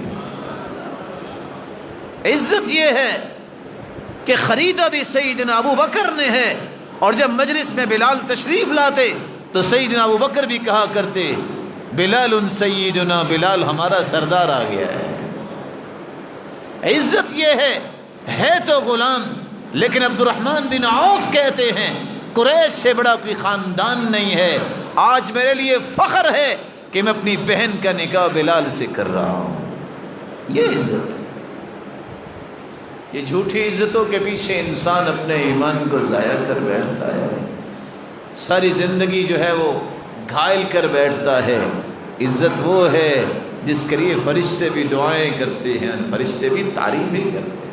عزت یہ ہے کہ خریدا بھی سیدنا ابو بکر نے ہے، اور جب مجلس میں بلال تشریف لاتے تو سیدنا ابو بکر بھی کہا کرتے بلال سیدنا، بلال ہمارا سردار آ گیا ہے۔ عزت یہ ہے تو غلام، لیکن عبد الرحمن بن عوف کہتے ہیں قریش سے بڑا کوئی خاندان نہیں ہے، آج میرے لیے فخر ہے کہ میں اپنی بہن کا نکاح بلال سے کر رہا ہوں۔ یہ عزت، یہ جھوٹی عزتوں کے پیچھے انسان اپنے ایمان کو ضائع کر بیٹھتا ہے، ساری زندگی جو ہے وہ گھائل کر بیٹھتا ہے۔ عزت وہ ہے جس کے لیے فرشتے بھی دعائیں کرتے ہیں، فرشتے بھی تعریفیں کرتے ہیں۔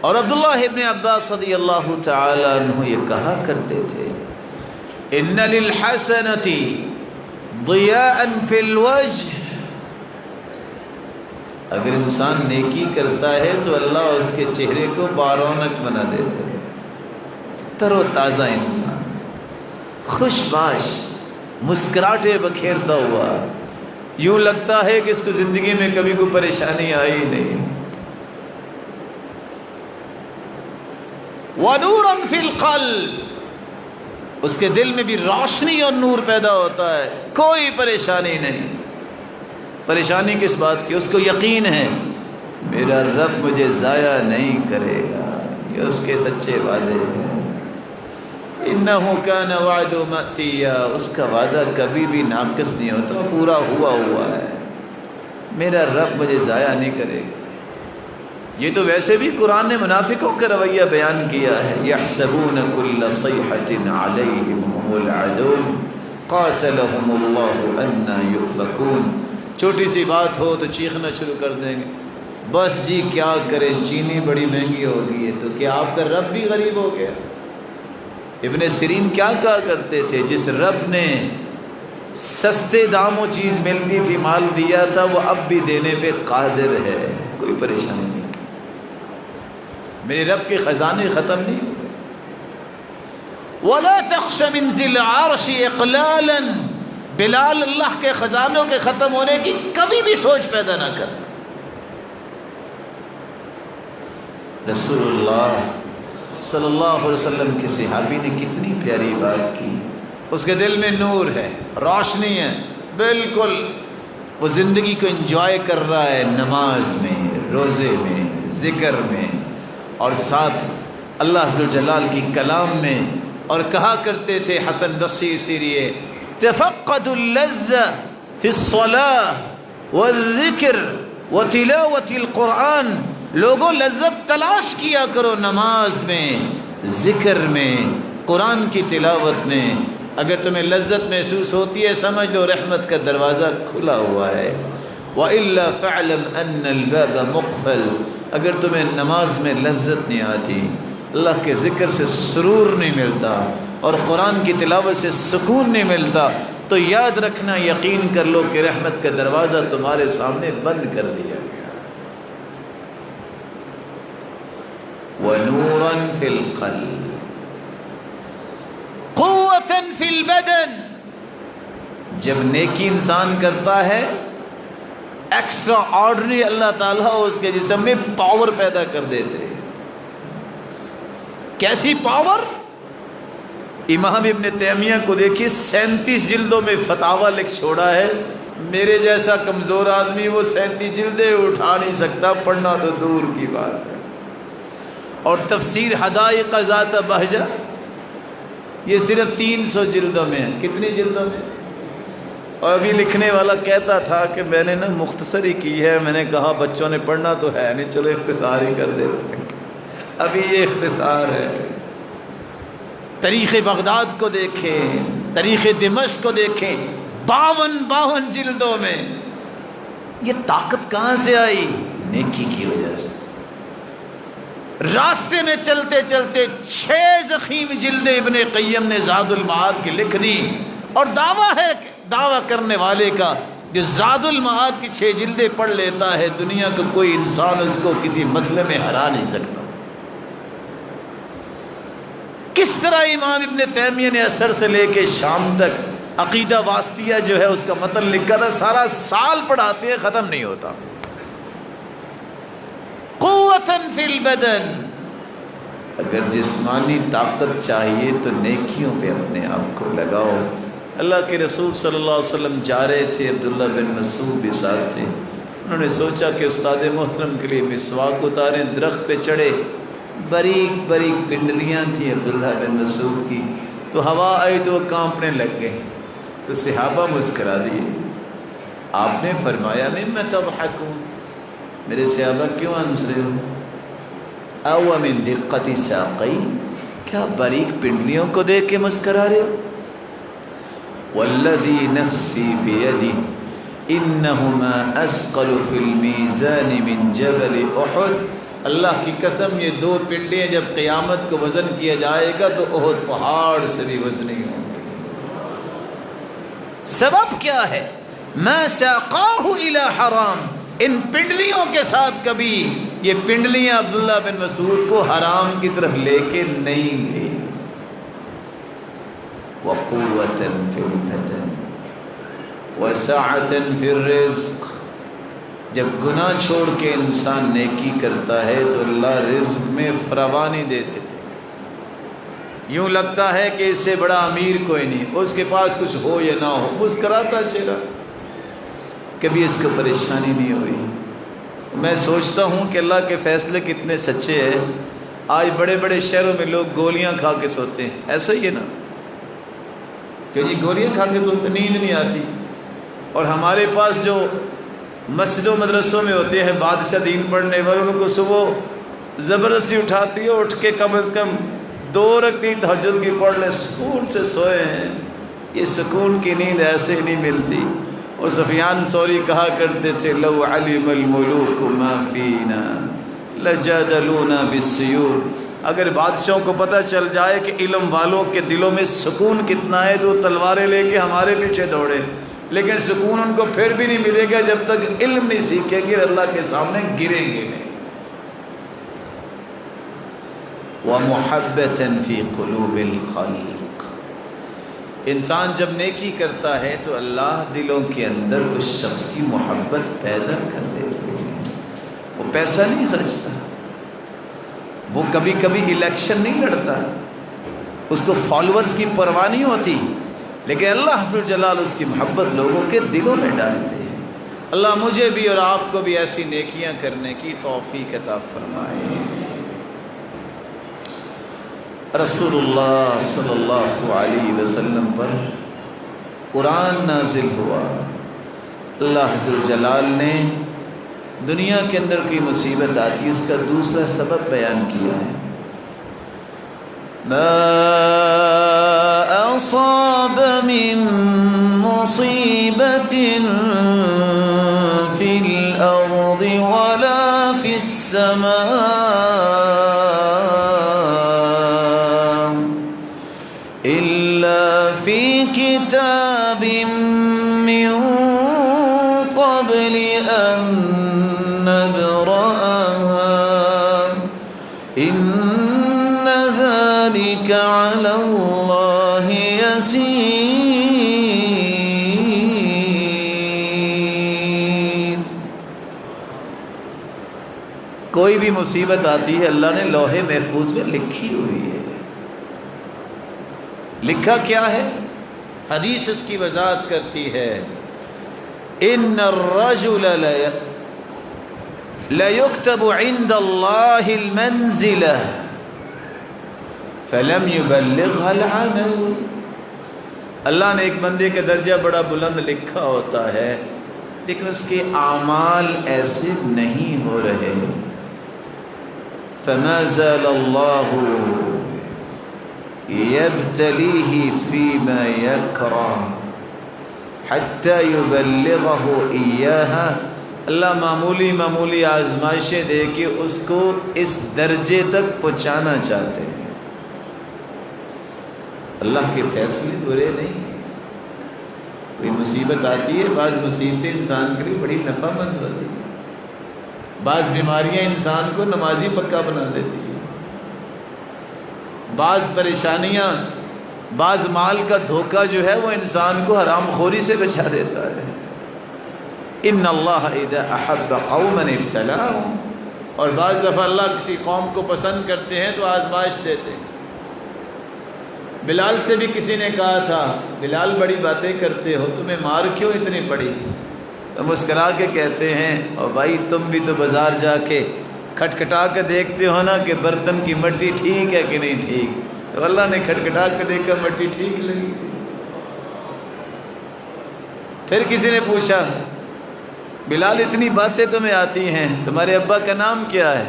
اور عبداللہ ابن عباس رضی اللہ تعالی عنہ یہ کہا کرتے تھے ان للحسنۃ ضیاء فی الوجہ، اگر انسان نیکی کرتا ہے تو اللہ اس کے چہرے کو بارونق بنا دیتے ہیں، تر و تازہ انسان، خوش باش، مسکراہٹے بکھیرتا ہوا، یوں لگتا ہے کہ اس کو زندگی میں کبھی کوئی پریشانی آئی نہیں۔ وَنُورًا فِي الْقَلْبِ، اس کے دل میں بھی روشنی اور نور پیدا ہوتا ہے، کوئی پریشانی نہیں۔ پریشانی کس بات کی؟ اس کو یقین ہے میرا رب مجھے ضائع نہیں کرے گا، یہ اس کے سچے وعدے ہیں۔ اِنَّهُ كَانَ وَعْدُ مَأْتِيًّا، اس کا وعدہ کبھی بھی ناقص نہیں ہوتا، پورا ہوا ہے، میرا رب مجھے ضائع نہیں کرے گا۔ یہ تو ویسے بھی قرآن نے منافقوں کا رویہ بیان کیا ہے، يَحْسَبُونَ كُلَّ صَيْحَةٍ عَلَيْهِمْ هُمُ الْعَدُوُّ قَاتَلَهُمُ اللَّهُ أَنَّىٰ يُؤْفَكُونَ، چھوٹی سی بات ہو تو چیخنا شروع کر دیں گے، بس جی کیا کریں، چینی بڑی مہنگی ہو گئی ہے، تو کیا آپ کا رب بھی غریب ہو گیا؟ ابن سیرین کیا کہا کرتے تھے، جس رب نے سستے داموں چیز ملتی تھی مال دیا تھا، وہ اب بھی دینے پہ قادر ہے، کوئی پریشانی نہیں، میرے رب کے خزانے ختم نہیں ہوئے۔ وَلَا تَخْشَ مِنْ ذِي الْعَرْشِ إِقْلَالًا، بلال اللہ کے خزانوں کے ختم ہونے کی کبھی بھی سوچ پیدا نہ کر۔ رسول اللہ صلی اللہ علیہ وسلم کے صحابی نے کتنی پیاری بات کی، اس کے دل میں نور ہے، روشنی ہے، بالکل وہ زندگی کو انجوائے کر رہا ہے، نماز میں، روزے میں، ذکر میں، اور ساتھ اللہ عز و جلال کی کلام میں۔ اور کہا کرتے تھے حسن بصری اسی لیے تفقد اللذة في الصلاة والذکر وتلاوة القرآن، لوگوں لذت تلاش کیا کرو نماز میں، ذکر میں، قرآن کی تلاوت میں۔ اگر تمہیں لذت محسوس ہوتی ہے سمجھ لو رحمت کا دروازہ کھلا ہوا ہے، وَإِلَّا فَاعْلَمْ أَنَّ الْبَابَ مُقْفَلٌ، اگر تمہیں نماز میں لذت نہیں آتی، اللہ کے ذکر سے سرور نہیں ملتا، اور قرآن کی تلاوت سے سکون نہیں ملتا، تو یاد رکھنا، یقین کر لو کہ رحمت کا دروازہ تمہارے سامنے بند کر دیا گیا۔ وَنُورًا فِي الْقَلْبِ قُوَّةً فِي الْبَدَنِ، جب نیکی انسان کرتا ہے ایکسٹرا آرڈنری اللہ تعالیٰ اس کے جسم میں پاور پیدا کر دیتے ہیں۔ کیسی پاور؟ امام ابن تیمیہ کو دیکھیے 37 جلدوں میں فتاویٰ لکھ چھوڑا ہے، میرے جیسا کمزور آدمی وہ 37 جلدیں اٹھا نہیں سکتا، پڑھنا تو دور کی بات ہے۔ اور تفسیر حدائق ذات بہجہ یہ صرف 300 جلدوں میں ہے۔ کتنی جلدوں میں؟ اور ابھی لکھنے والا کہتا تھا کہ میں نے نا مختصر ہی کی ہے، میں نے کہا بچوں نے پڑھنا تو ہے نہیں، چلو اختصار ہی کر دیتے ہیں، ابھی یہ اختصار ہے۔ تاریخ بغداد کو دیکھیں، تاریخ دمشق کو دیکھیں، 52 جلدوں میں. یہ طاقت کہاں سے آئی؟ نیکی کی وجہ سے. راستے میں چلتے چلتے 6 ضخیم جلدیں ابن قیم نے زاد المعاد کی لکھ دی، اور دعویٰ کرنے والے کا جو زاد المعاد کی 6 جلدیں پڑھ لیتا ہے، دنیا کا کوئی انسان اس کو کسی مسئلے میں ہرا نہیں سکتا. کس طرح امام ابن تیمیہ نے اثر سے لے کے شام تک عقیدہ واسطیہ جو ہے اس کا متن لکھا تھا، سارا سال پڑھاتے ہیں ختم نہیں ہوتا. قوتاً فی البدن، اگر جسمانی طاقت چاہیے تو نیکیوں پہ اپنے آپ کو لگاؤ. اللہ کے رسول صلی اللہ علیہ وسلم جا رہے تھے، عبداللہ بن مسعود بھی ساتھ تھے. انہوں نے سوچا کہ استاد محترم کے لیے مسواک اتاریں، درخت پہ چڑھے. باریک باریک پنڈلیاں تھیں عبداللہ بن مسعود کی، تو ہوا آئی تو وہ کانپنے لگ گئے. تو صحابہ مسکرا دیے. آپ نے فرمایا مما تضحکون، میرے صحابہ کیوں ہنس رہے ہو؟ او من دقت ساقی، کیا باریک پنڈلیوں کو دیکھ کے مسکرا رہے ہو؟ والذی نفسی بیدی انہما اسقل فی المیزان من جبل احد. اللہ کی قسم یہ 2 پنڈلیاں جب قیامت کو وزن کیا جائے گا تو احد پہاڑ سے بھی وزنی ہوں. سبب کیا ہے؟ ما ساقاہ الی حرام، ان پنڈلیوں کے ساتھ کبھی یہ پنڈلیاں عبداللہ بن مسعود کو حرام کی طرف لے کے نہیں گئی. وقوة فی البدن وسعة فی الرزق، جب گناہ چھوڑ کے انسان نیکی کرتا ہے تو اللہ رزق میں فراوانی دے دیتے. یوں لگتا ہے کہ اس سے بڑا امیر کوئی نہیں، اس کے پاس کچھ ہو یا نہ ہو مسکراتا چہرہ، کبھی اس کو پریشانی نہیں ہوئی. میں سوچتا ہوں کہ اللہ کے فیصلے کتنے سچے ہیں. آج بڑے بڑے شہروں میں لوگ گولیاں کھا کے سوتے ہیں، ایسا ہی ہے نا کہ جی گولیاں کھا کے سوتے، نیند نہیں آتی. اور ہمارے پاس جو مسجدوں مدرسوں میں ہوتے ہیں بادشاہ دین پڑھنے والے، ان کو صبح زبردستی اٹھاتی ہے، اٹھ کے کم از کم 2 رکعت تہجد کی پڑھ لیں، سکون سے سوئے ہیں. یہ سکون کی نیند ایسے نہیں ملتی. اور سفیان ثوری کہا کرتے تھے لو علم الملوک ما فینا لجادلونا بالسیوف، اگر بادشاہوں کو پتہ چل جائے کہ علم والوں کے دلوں میں سکون کتنا ہے تو تلواریں لے کے ہمارے پیچھے دوڑے. لیکن سکون ان کو پھر بھی نہیں ملے گا جب تک علم نہیں سیکھیں گے، اللہ کے سامنے گریں گے نہیں. وَمُحَبَّةً فِي قُلُوبِ الْخَلْقِ، انسان جب نیکی کرتا ہے تو اللہ دلوں کے اندر اس شخص کی محبت پیدا کر دیتے ہیں. وہ پیسہ نہیں خرچتا، وہ کبھی کبھی الیکشن نہیں لڑتا، اس کو فالورز کی پرواہ نہیں ہوتی، لیکن اللہ حضر جلال اس کی محبت لوگوں کے دلوں میں ڈالتے ہیں. اللہ مجھے بھی اور آپ کو بھی ایسی نیکیاں کرنے کی توفیق عطا فرمائے. رسول اللہ صلی اللہ علیہ وسلم پر قرآن نازل ہوا. اللہ حضر جلال نے دنیا کے اندر کوئی مصیبت آتی ہے اس کا دوسرا سبب بیان کیا ہے. ما اصاب من مصیبت فی الارض ولا فی السماء الا فی کتاب من قبل ان نبرأها ان ذلك على الله يسير. کوئی بھی مصیبت آتی ہے اللہ نے لوح محفوظ میں لکھی ہوئی ہے. لکھا کیا ہے؟ حدیث اس کی وضاحت کرتی ہے. ان الرجل ليكتب عند الله المنزلة فلم يبلغها العمل. اللہ نے ایک بندے کا درجہ بڑا بلند لکھا ہوتا ہے لیکن اس کے اعمال ایسے نہیں ہو رہے. فما زال الله يبتليه فيما يكره حتی یبلغہ ایہا، اللہ معمولی آزمائشیں دے کے اس کو اس درجے تک پہنچانا چاہتے ہیں۔ اللہ کے فیصلے برے نہیں ہیں۔ کوئی مصیبت آتی ہے، بعض مصیبتیں انسان کے لیے بڑی نفع مند ہوتی ہیں، بعض بیماریاں انسان کو نمازی پکا بنا دیتی ہیں، بعض پریشانیاں، بعض مال کا دھوکہ جو ہے وہ انسان کو حرام خوری سے بچا دیتا ہے۔ ان اللہ اذا احب قوما ابتلاهم، اور بعض دفعہ اللہ کسی قوم کو پسند کرتے ہیں تو آزمائش دیتے ہیں۔ بلال سے بھی کسی نے کہا تھا، بلال بڑی باتیں کرتے ہو، تمہیں مار کیوں اتنی پڑی؟ تو مسکرا کے کہتے ہیں، اور بھائی تم بھی تو بازار جا کے کھٹکھٹا کے دیکھتے ہو نا کہ برتن کی مٹی ٹھیک ہے کہ نہیں ٹھیک، تو اللہ نے کھٹکھٹا کے دیکھا مٹی ٹھیک لگی تھی۔ پھر کسی نے پوچھا، بلال اتنی باتیں تمہیں آتی ہیں، تمہارے ابا کا نام کیا ہے؟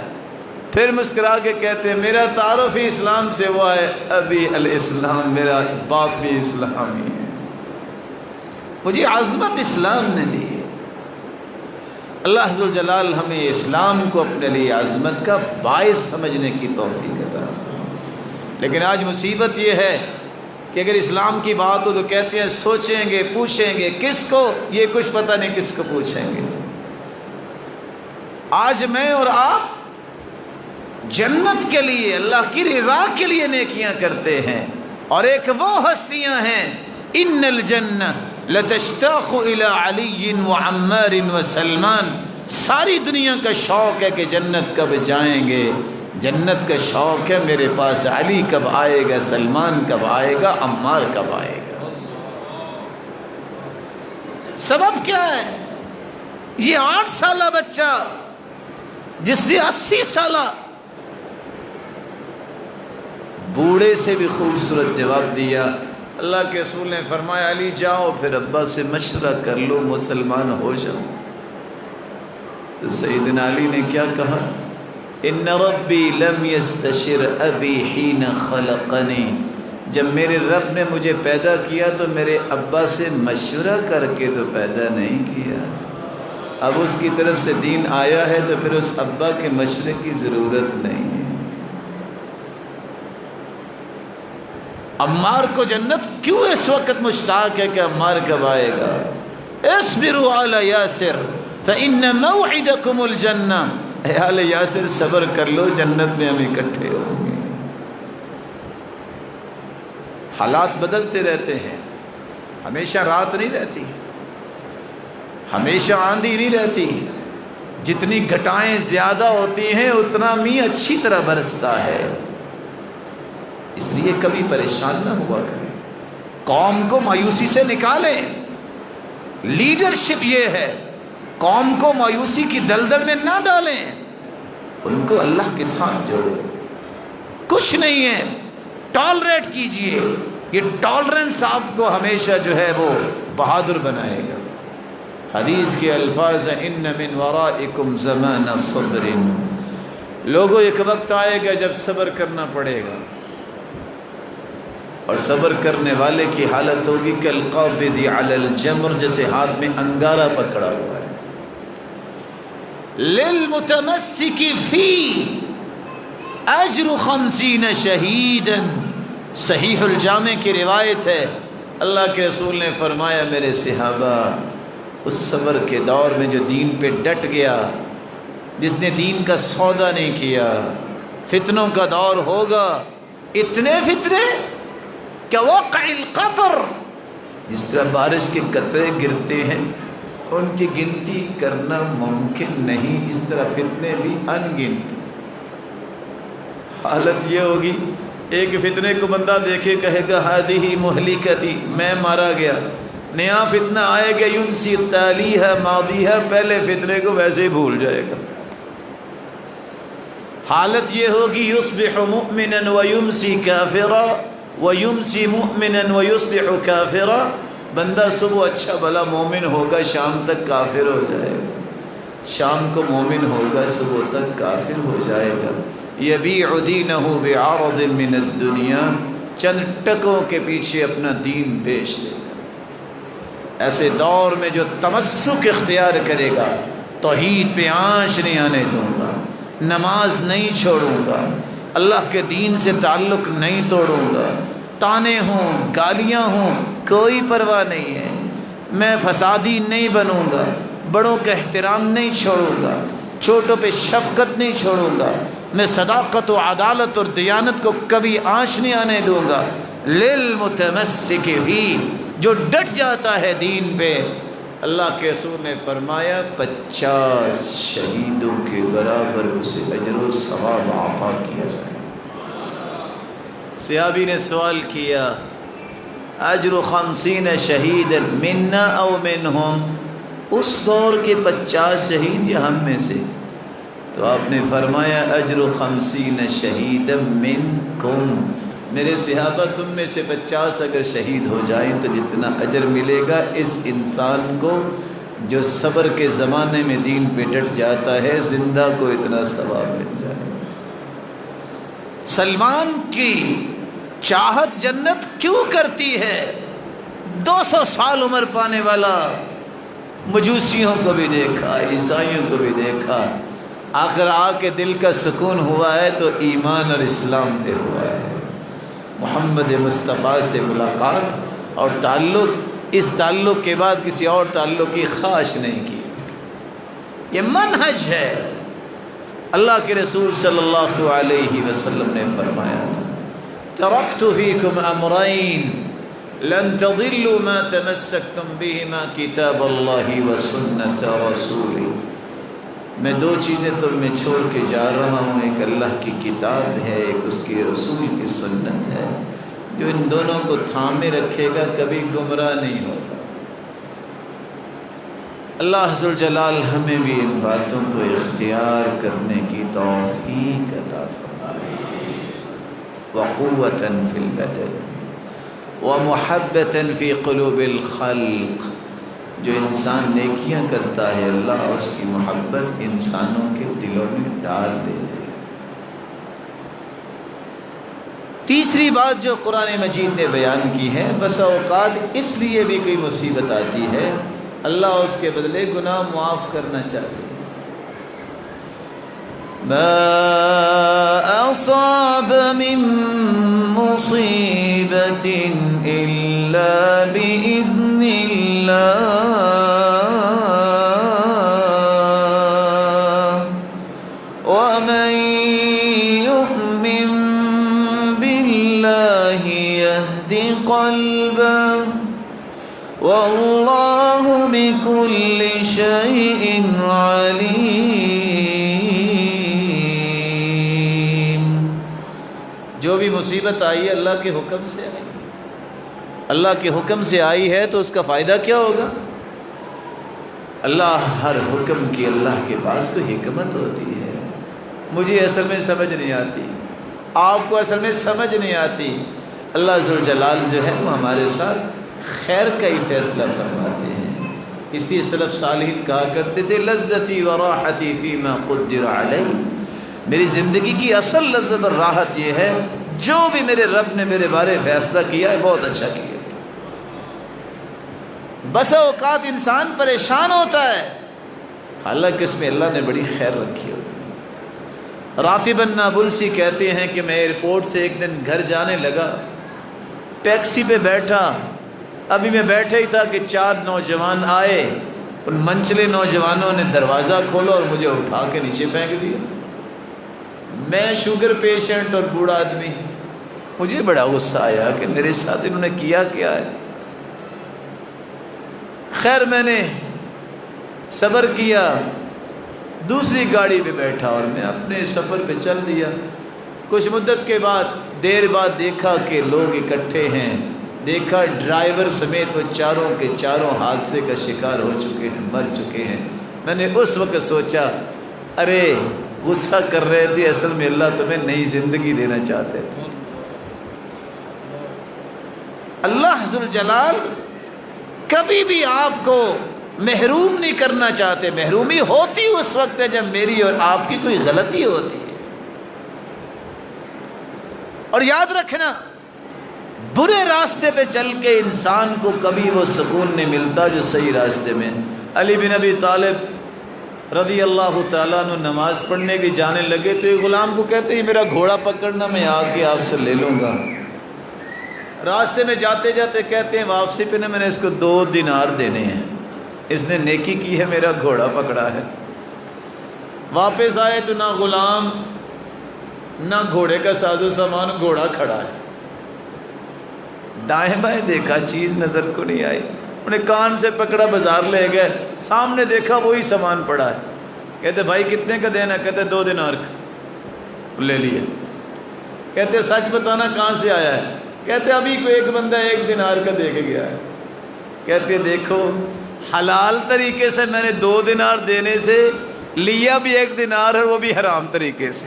پھر مسکرا کے کہتے ہیں، میرا تعارف ہی اسلام سے ہوا ہے، ابی الاسلام، میرا باپ بھی اسلامی ہے، مجھے عظمت اسلام نے دی ہے۔ اللہ عز و جلال ہمیں اسلام کو اپنے لیے عظمت کا باعث سمجھنے کی توفیق عطا فرمائے۔ لیکن آج مصیبت یہ ہے کہ اگر اسلام کی بات ہو تو کہتے ہیں سوچیں گے، پوچھیں گے، کس کو؟ یہ کچھ پتہ نہیں کس کو پوچھیں گے۔ آج میں اور آپ جنت کے لیے، اللہ کی رضا کے لیے نیکیاں کرتے ہیں، اور ایک وہ ہستیاں ہیں، ان الجنہ لتشتاق الی علی وعمار وسلمان، ساری دنیا کا شوق ہے کہ جنت کب جائیں گے، جنت کا شوق ہے میرے پاس علی کب آئے گا، سلمان کب آئے گا، عمار کب آئے گا۔ سبب کیا ہے؟ یہ 8 سالہ بچہ جس نے 80 سالہ بوڑھے سے بھی خوبصورت جواب دیا، اللہ کے رسول نے فرمایا علی جاؤ پھر ابا سے مشورہ کر لو، مسلمان ہو جاؤ۔ تو سیدنا علی نے کیا کہا؟ ان ربی لم یستشر ابی حین خلقنی، جب میرے رب نے مجھے پیدا کیا تو میرے ابا سے مشورہ کر کے تو پیدا نہیں کیا، اب اس کی طرف سے دین آیا ہے تو پھر اس ابا کے مشورے کی ضرورت نہیں ہے۔ عمار کو جنت کیوں اس وقت مشتاق ہے کہ عمار کب آئے گا؟ اصبروا علی یاسر فإن موعدکم الجنہ، اے آل یاسر صبر کر لو، جنت میں ہم اکٹھے ہوں گے۔ حالات بدلتے رہتے ہیں، ہمیشہ رات نہیں رہتی، ہمیشہ آندھی نہیں رہتی، جتنی گھٹائیں زیادہ ہوتی ہیں اتنا میਂہ اچھی طرح برستا ہے، اس لیے کبھی پریشان نہ ہوا کریں، قوم کو مایوسی سے نکالیں۔ لیڈرشپ یہ ہے، قوم کو مایوسی کی دلدل میں نہ ڈالیں، ان کو اللہ کے ساتھ جوڑیں۔ کچھ نہیں ہے، ٹالریٹ کیجئے، یہ ٹالرنس آپ کو ہمیشہ جو ہے وہ بہادر بنائے گا۔ حدیث کے الفاظ ہیں، ان من ورائکم زمان صبر، لوگوں ایک وقت آئے گا جب صبر کرنا پڑے گا، اور صبر کرنے والے کی حالت ہوگی کالقابض علی الجمر، جیسے ہاتھ میں انگارہ پکڑا ہوا ہے۔ للمتمسک فی اجر 50 شہیدا، صحیح الجامع کی روایت ہے، اللہ کے رسول نے فرمایا میرے صحابہ، اس صبر کے دور میں جو دین پہ ڈٹ گیا، جس نے دین کا سودا نہیں کیا، فتنوں کا دور ہوگا، اتنے فتنے کہ وقع القطر، جس طرح بارش کے قطرے گرتے ہیں ان کی گنتی کرنا ممکن نہیں، اس طرح فتنے بھی انگنت۔ حالت یہ ہوگی، ایک فتنے کو بندہ دیکھے کہے گا ہذہ مہلکتی، میں مارا گیا، نیا فتنہ آئے گا ینسی تالیہ ماضیہ، پہلے فتنے کو ویسے ہی بھول جائے گا۔ حالت یہ ہوگی یصبح مؤمنا ویمسی کافرا وَيُمْسِي مُؤْمِنًا وَيُصْبِحُ كَافِرًا، بندہ صبح اچھا بھلا مومن ہوگا، شام تک کافر ہو جائے گا، شام کو مومن ہوگا، صبح تک کافر ہو جائے گا۔ يَبِيعُ دِينَهُ بِعَرَضٍ مِّنَ الدُّنْيَا، چند ٹکوں کے پیچھے اپنا دین بیچ دے گا۔ ایسے دور میں جو تمسک اختیار کرے گا، توحید پہ آنچ نہیں آنے دوں گا، نماز نہیں چھوڑوں گا، اللہ کے دین سے تعلق نہیں توڑوں گا، تانے ہوں گالیاں ہوں کوئی پرواہ نہیں ہے، میں فسادی نہیں بنوں گا، بڑوں کا احترام نہیں چھوڑوں گا، چھوٹوں پہ شفقت نہیں چھوڑوں گا، میں صداقت و عدالت اور دیانت کو کبھی آنچ نہیں آنے دوں گا۔ للمتمسک بھی، جو ڈٹ جاتا ہے دین پہ، اللہ کے رسول نے فرمایا 50 شہیدوں کے برابر اسے اجر و ثواب عطا کیا جائے۔ صحابی نے سوال کیا اجر 50 شہید منا او منہم، اس دور کے 50 شہید یا ہم میں سے؟ تو آپ نے فرمایا اجر 50 شہید منکم، میرے صحابہ تم میں سے 50 اگر شہید ہو جائیں تو جتنا اجر ملے گا اس انسان کو جو صبر کے زمانے میں دین پہ ڈٹ جاتا ہے، زندہ کو اتنا ثواب مل جائے۔ سلمان کی چاہت جنت کیوں کرتی ہے؟ 200 سال عمر پانے والا، مجوسیوں کو بھی دیکھا، عیسائیوں کو بھی دیکھا، آخر آ کے دل کا سکون ہوا ہے تو ایمان اور اسلام پہ ہوا ہے۔ محمد مصطفیٰ سے ملاقات اور تعلق، اس تعلق کے بعد کسی اور تعلق کی خواہش نہیں کی، یہ منہج ہے۔ اللہ کے رسول صلی اللہ علیہ وسلم نے فرمایا تھا ترکت فیکم امرین لن تضلوا ما تمسکتم بہما کتاب اللہ وسنت رسولی، میں 2 چیزیں تم میں چھوڑ کے جا رہا ہوں، ایک اللہ کی کتاب ہے، ایک اس کے رسول کی سنت ہے، جو ان دونوں کو تھامے رکھے گا کبھی گمراہ نہیں ہوگا۔ اللہ ذو الجلال ہمیں بھی ان باتوں کو اختیار کرنے کی توفیق عطا فرمائے۔ وقوة فی البدن ومحبة فی قلوب الخلق، جو انسان نیکیاں کرتا ہے اللہ اس کی محبت انسانوں کے دلوں میں ڈال دیتے ہیں۔ تیسری بات جو قرآن مجید نے بیان کی ہے، بسا اوقات اس لیے بھی کوئی مصیبت آتی ہے اللہ اس کے بدلے گناہ معاف کرنا چاہتے ہیں۔ ما اصاب من مصیبت الا باذن اللہ ومن یؤمن باللہ یہد قلبہ واللہ بکل شیء علیم۔ جو بھی مصیبت آئی ہے اللہ کے حکم سے آئی، اللہ کے حکم سے آئی ہے تو اس کا فائدہ کیا ہوگا؟ اللہ ہر حکم کی اللہ کے پاس کوئی حکمت ہوتی ہے، مجھے اصل میں سمجھ نہیں آتی، آپ کو اصل میں سمجھ نہیں آتی۔ اللہ ذوالجلال جو ہے وہ ہمارے ساتھ خیر کا ہی فیصلہ فرماتے ہیں۔ اس لیے سلف صالحین کہا کرتے تھے لذتی و راحتی فیما قدر علی، میری زندگی کی اصل لذت اور راحت یہ ہے جو بھی میرے رب نے میرے بارے فیصلہ کیا ہے بہت اچھا کیا۔ بسا اوقات انسان پریشان ہوتا ہے حالانکہ اس میں اللہ نے بڑی خیر رکھی ہوتی ہے۔ راتب النابلسی کہتے ہیں کہ میں ایئرپورٹ سے ایک دن گھر جانے لگا، ٹیکسی پہ بیٹھا، ابھی میں بیٹھا ہی تھا کہ 4 نوجوان آئے، ان منچلے نوجوانوں نے دروازہ کھولا اور مجھے اٹھا کے نیچے پھینک دیا۔ میں شوگر پیشنٹ اور بوڑھا آدمی، مجھے بڑا غصہ آیا کہ میرے ساتھ انہوں نے کیا کیا ہے۔ خیر میں نے صبر کیا، دوسری گاڑی پہ بیٹھا اور میں اپنے سفر پہ چل دیا۔ کچھ مدت کے بعد دیر بعد دیکھا کہ لوگ اکٹھے ہیں، دیکھا ڈرائیور سمیت وہ چاروں کے چاروں حادثے کا شکار ہو چکے ہیں، مر چکے ہیں۔ میں نے اس وقت سوچا ارے غصہ کر رہے تھے، اصل میں اللہ تمہیں نئی زندگی دینا چاہتے تھے۔ اللہ ذوالجلال کبھی بھی آپ کو محروم نہیں کرنا چاہتے، محرومی ہوتی اس وقت ہے جب میری اور آپ کی کوئی غلطی ہوتی ہے۔ اور یاد رکھنا برے راستے پہ چل کے انسان کو کبھی وہ سکون نہیں ملتا جو صحیح راستے میں. علی بن ابی طالب رضی اللہ تعالیٰ عنہ نماز پڑھنے کی جانے لگے تو ایک غلام کو کہتے ہیں میرا گھوڑا پکڑنا میں آ کے آپ سے لے لوں گا. راستے میں جاتے جاتے کہتے ہیں واپسی پہ میں نے اس کو 2 دینار دینے ہیں, اس نے نیکی کی ہے, میرا گھوڑا پکڑا ہے. واپس آئے تو نہ غلام نہ گھوڑے کا ساز و سامان, گھوڑا کھڑا ہے. دائیں بائیں دیکھا چیز نظر کو نہیں آئی, انہیں کان سے پکڑا بازار لے گئے, سامنے دیکھا وہی سامان پڑا ہے. کہتے بھائی کتنے کا دینا؟ کہتے 2 دینار کا. لے لیا. کہتے سچ بتانا کہاں سے آیا ہے؟ کہتے ابھی کوئی ایک بندہ 1 دینار کا دے کے گیا ہے. کہتے دیکھو حلال طریقے سے میں نے 2 دینار دینے سے لیا بھی 1 دینار ہے, وہ بھی حرام طریقے سے.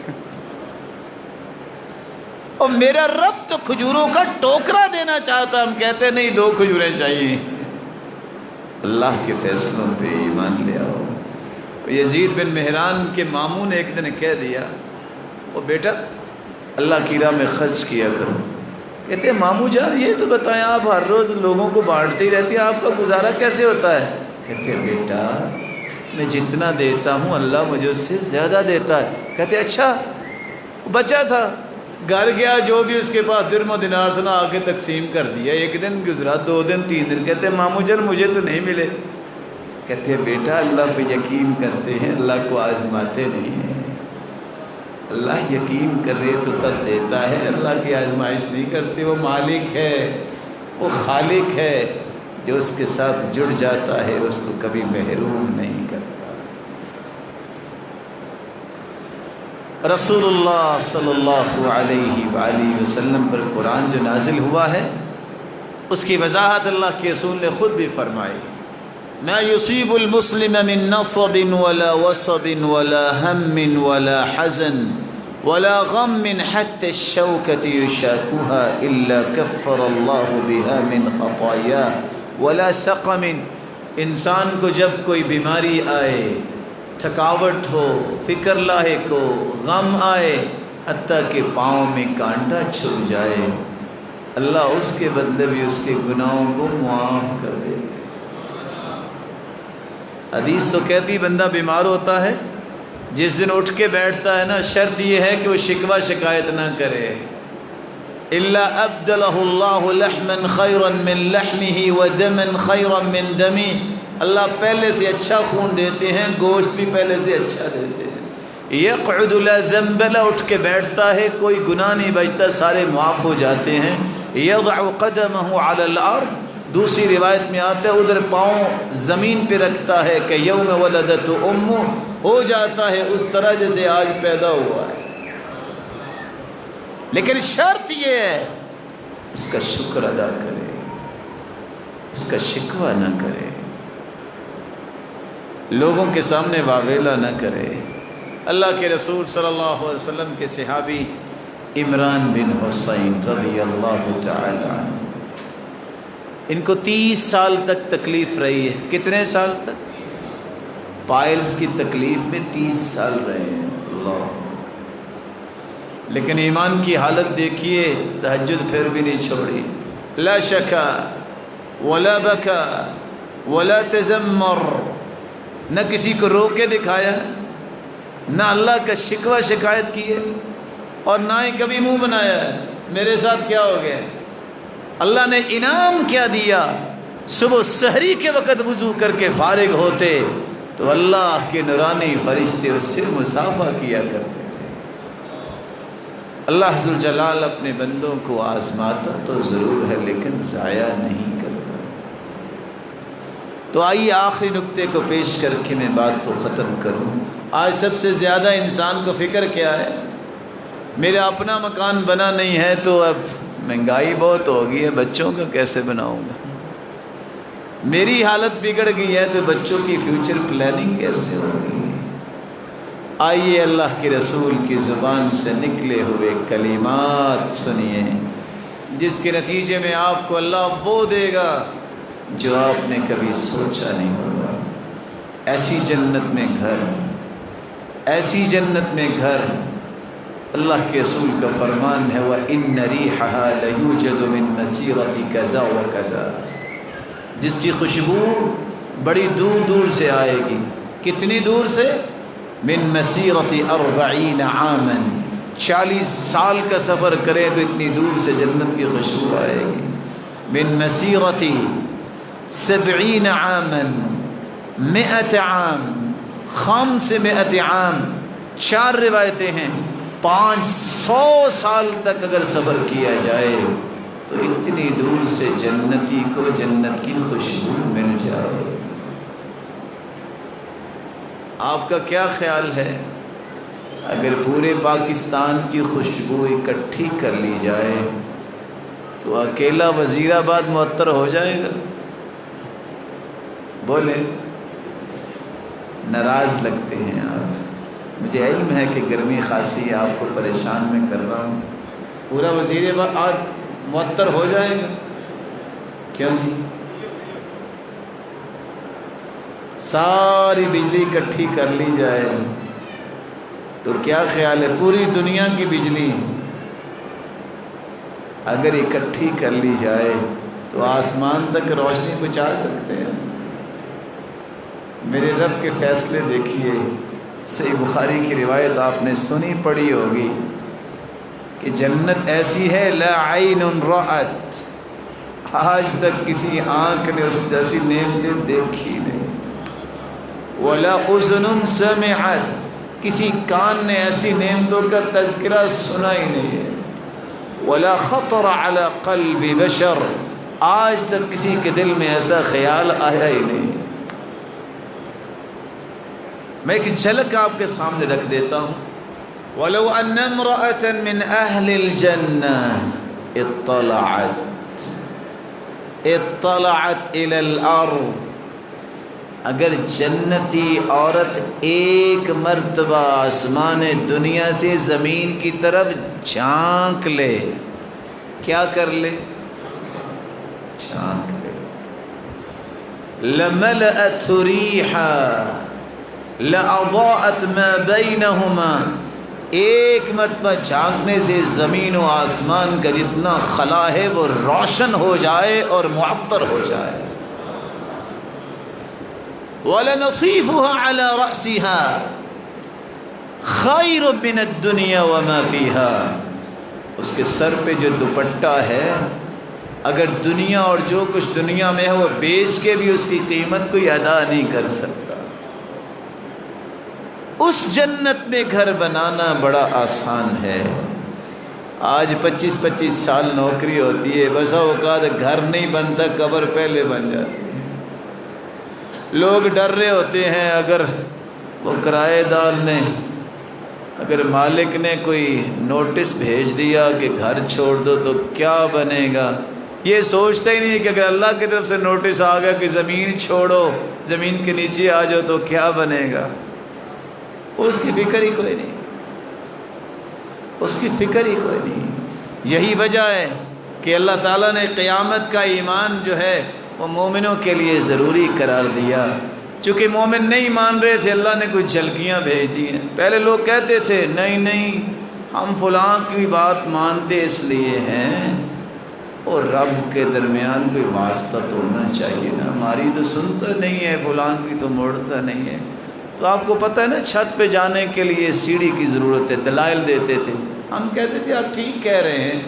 اور میرا رب تو کھجوروں کا ٹوکرا دینا چاہتا, ہم کہتے نہیں 2 کھجوریں چاہیے. اللہ کے فیصلوں پہ ایمان لے آؤ. یزید بن مہران کے ماموں نے ایک دن کہہ دیا وہ بیٹا اللہ کی راہ میں خرچ کیا کرو. کہتے ہیں ماموں جان یہ تو بتائیں آپ ہر روز لوگوں کو بانٹتے ہی رہتی ہیں, آپ کا گزارا کیسے ہوتا ہے؟ کہتے ہیں بیٹا میں جتنا دیتا ہوں اللہ مجھے اس سے زیادہ دیتا ہے. کہتے اچھا, بچا تھا گھر گیا جو بھی اس کے پاس درم و دینار تھا نا آ کے تقسیم کر دیا. 1 دن گزرا, 2 دن, 3 دن. کہتے ہیں ماموں جان مجھے تو نہیں ملے. کہتے ہیں بیٹا اللہ پہ یقین کرتے ہیں, اللہ کو آزماتے نہیں ہیں. اللہ یقین کرے تو تب دیتا ہے, اللہ کی آزمائش نہیں کرتے. وہ مالک ہے, وہ خالق ہے, جو اس کے ساتھ جڑ جاتا ہے اس کو کبھی محروم نہیں کرتا. رسول اللہ صلی اللہ علیہ وآلہ وسلم پر قرآن جو نازل ہوا ہے اس کی وضاحت اللہ کے رسول نے خود بھی فرمائی. ما يصيب المسلم من نصب ولا وصب ولا هم ولا حزن ولا غم حتى الشوكة يشاكها إلا كفر الله بها من خطاياه ولا سقم. انسان کو جب کوئی بیماری آئے, تھکاوٹ ہو, فکر لاحق ہو, غم آئے, حتیٰ کہ پاؤں میں کانٹا چھپ جائے, اللہ اس کے بدلے بھی اس کے گناہوں کو معاف کر دے. حدیث تو کہتی بندہ بیمار ہوتا ہے جس دن اٹھ کے بیٹھتا ہے نا, شرط یہ ہے کہ وہ شکوہ شکایت نہ کرے. الا ابدلہ اللہ لحما خیرا من لحمہ ودما خیرا من دمی. اللہ پہلے سے اچھا خون دیتے ہیں, گوشت بھی پہلے سے اچھا دیتے ہیں. یقعد لا ذنب له, اٹھ کے بیٹھتا ہے کوئی گناہ نہیں بچتا, سارے معاف ہو جاتے ہیں. یضع قدمہ علی الارض, دوسری روایت میں آتا ہے ادھر پاؤں زمین پہ رکھتا ہے کہ یوم ولدت امہ, ہو جاتا ہے اس طرح جیسے آج پیدا ہوا ہے. لیکن شرط یہ ہے اس کا شکر ادا کرے, اس کا شکوہ نہ کرے, لوگوں کے سامنے واویلا نہ کرے. اللہ کے رسول صلی اللہ علیہ وسلم کے صحابی عمران بن حسین رضی اللہ تعالی عنہ, ان کو 30 سال تک تکلیف رہی ہے. کتنے سال تک؟ پائلز کی تکلیف میں 30 سال رہے ہیں. اللہ, لیکن ایمان کی حالت دیکھیے, تہجد پھر بھی نہیں چھوڑی. لا شکا ولا بکا ولا تذمر, نہ کسی کو رو کے دکھایا, نہ اللہ کا شکوہ شکایت کی ہے, اور نہ ہی کبھی منہ بنایا ہے میرے ساتھ کیا ہو گیا. اللہ نے انعام کیا دیا, صبح سحری کے وقت وضو کر کے فارغ ہوتے تو اللہ کے نورانی فرشتے اس سے مصافحہ کیا کرتے تھے. اللہ ذو الجلال اپنے بندوں کو آزماتا تو ضرور ہے لیکن ضائع نہیں کرتا. تو آئیے آخری نقطے کو پیش کر کے میں بات کو ختم کروں. آج سب سے زیادہ انسان کو فکر کیا ہے؟ میرا اپنا مکان بنا نہیں ہے تو اب مہنگائی بہت ہوگی ہے, بچوں کا کیسے بناؤں گا. میری حالت بگڑ گئی ہے تو بچوں کی فیوچر پلاننگ کیسے ہوگی. آئیے اللہ کے رسول کی زبان سے نکلے ہوئے کلمات سنیے جس کے نتیجے میں آپ کو اللہ وہ دے گا جو آپ نے کبھی سوچا نہیں ہوگا. ایسی جنت میں گھر, ایسی جنت میں گھر اللہ کے رسول کا فرمان ہے وَإِنَّ رِيحَهَا لَيُوجَدُ مِن مَسِيرَةِ كَذَا وَكَذَا، جس کی خوشبو بڑی دور دور سے آئے گی. کتنی دور سے؟ من مسیرۃ 40 عاما، 40 سال کا سفر کرے تو اتنی دور سے جنت کی خوشبو آئے گی. من مسیرۃ 70 عاما 100 عام 500 عام، 4 روایتیں ہیں. 500 سال تک اگر سفر کیا جائے تو اتنی دور سے جنتی کو جنت کی خوشبو مل جائے. آپ کا کیا خیال ہے اگر پورے پاکستان کی خوشبو اکٹھی کر لی جائے تو اکیلا وزیر آباد معطر ہو جائے گا؟ بولے. ناراض لگتے ہیں آپ. مجھے علم ہے کہ گرمی خاصی آپ کو پریشان میں کر رہا ہوں. پورا وزیر آباد معطر ہو جائے گا؟ کیوں جی؟ ساری بجلی اکٹھی کر لی جائے تو کیا خیال ہے پوری دنیا کی بجلی اگر اکٹھی کر لی جائے تو آسمان تک روشنی پہنچا سکتے ہیں؟ میرے رب کے فیصلے دیکھیے. صحیح بخاری کی روایت آپ نے سنی پڑھی ہوگی کہ جنت ایسی ہے لا عین رأت، آج تک کسی آنکھ نے اس جیسی نعمتیں دیکھی نہیں. ولا اذن سمعت، کسی کان نے ایسی نعمتوں کا تذکرہ سنا ہی نہیں ہے. ولا خطر على قلب بشر، آج تک کسی کے دل میں ایسا خیال آیا ہی نہیں. میں ایک جھلک آپ کے سامنے رکھ دیتا ہوں. وَلَوْ أَنَّ امْرَأَةً مِّنْ أَهْلِ الْجَنَّةِ اطلعت إِلَى الْأَرْضِ، اگر جنتی عورت ایک مرتبہ آسمان دنیا سے زمین کی طرف جھانک لے، کیا کر لے؟ جھانک لے. لَمَلَأَتْ رِيحًا لَأَضَاءَتْ مَا بَيْنَهُمَا، ایک مرتبہ جھانکنے سے زمین و آسمان کا جتنا خلا ہے وہ روشن ہو جائے اور معطر ہو جائے. وَلَنَصِيفُهَا عَلَى رَأْسِهَا خَيْرٌ مِّنَ الدُّنْيَا وَمَا فِيهَا، اس کے سر پہ جو دوپٹہ ہے اگر دنیا اور جو کچھ دنیا میں ہے وہ بیچ کے بھی اس کی قیمت کوئی ادا نہیں کر سکتا. اس جنت میں گھر بنانا بڑا آسان ہے. آج 25-25 سال نوکری ہوتی ہے، بسا اوقات گھر نہیں بنتا، قبر پہلے بن جاتی ہے. لوگ ڈر رہے ہوتے ہیں اگر وہ کرایہ دار نے، اگر مالک نے کوئی نوٹس بھیج دیا کہ گھر چھوڑ دو تو کیا بنے گا. یہ سوچتا ہی نہیں کہ اگر اللہ کی طرف سے نوٹس آ گیا کہ زمین چھوڑو، زمین کے نیچے آ جاؤ تو کیا بنے گا. اس کی فکر ہی کوئی نہیں، اس کی فکر ہی کوئی نہیں. یہی وجہ ہے کہ اللہ تعالیٰ نے قیامت کا ایمان جو ہے وہ مومنوں کے لیے ضروری قرار دیا. چونکہ مومن نہیں مان رہے تھے، اللہ نے کچھ جھلکیاں بھیج دی ہیں. پہلے لوگ کہتے تھے نہیں ہم فلاں کی بات مانتے اس لیے ہیں اور رب کے درمیان کوئی واسطہ تو ہونا چاہیے نا، ہماری تو سنتا نہیں ہے، فلاں کی تو موڑتا نہیں ہے. تو آپ کو پتہ ہے نا چھت پہ جانے کے لیے سیڑھی کی ضرورت ہے. دلائل دیتے تھے، ہم کہتے تھے آپ ٹھیک کہہ رہے ہیں،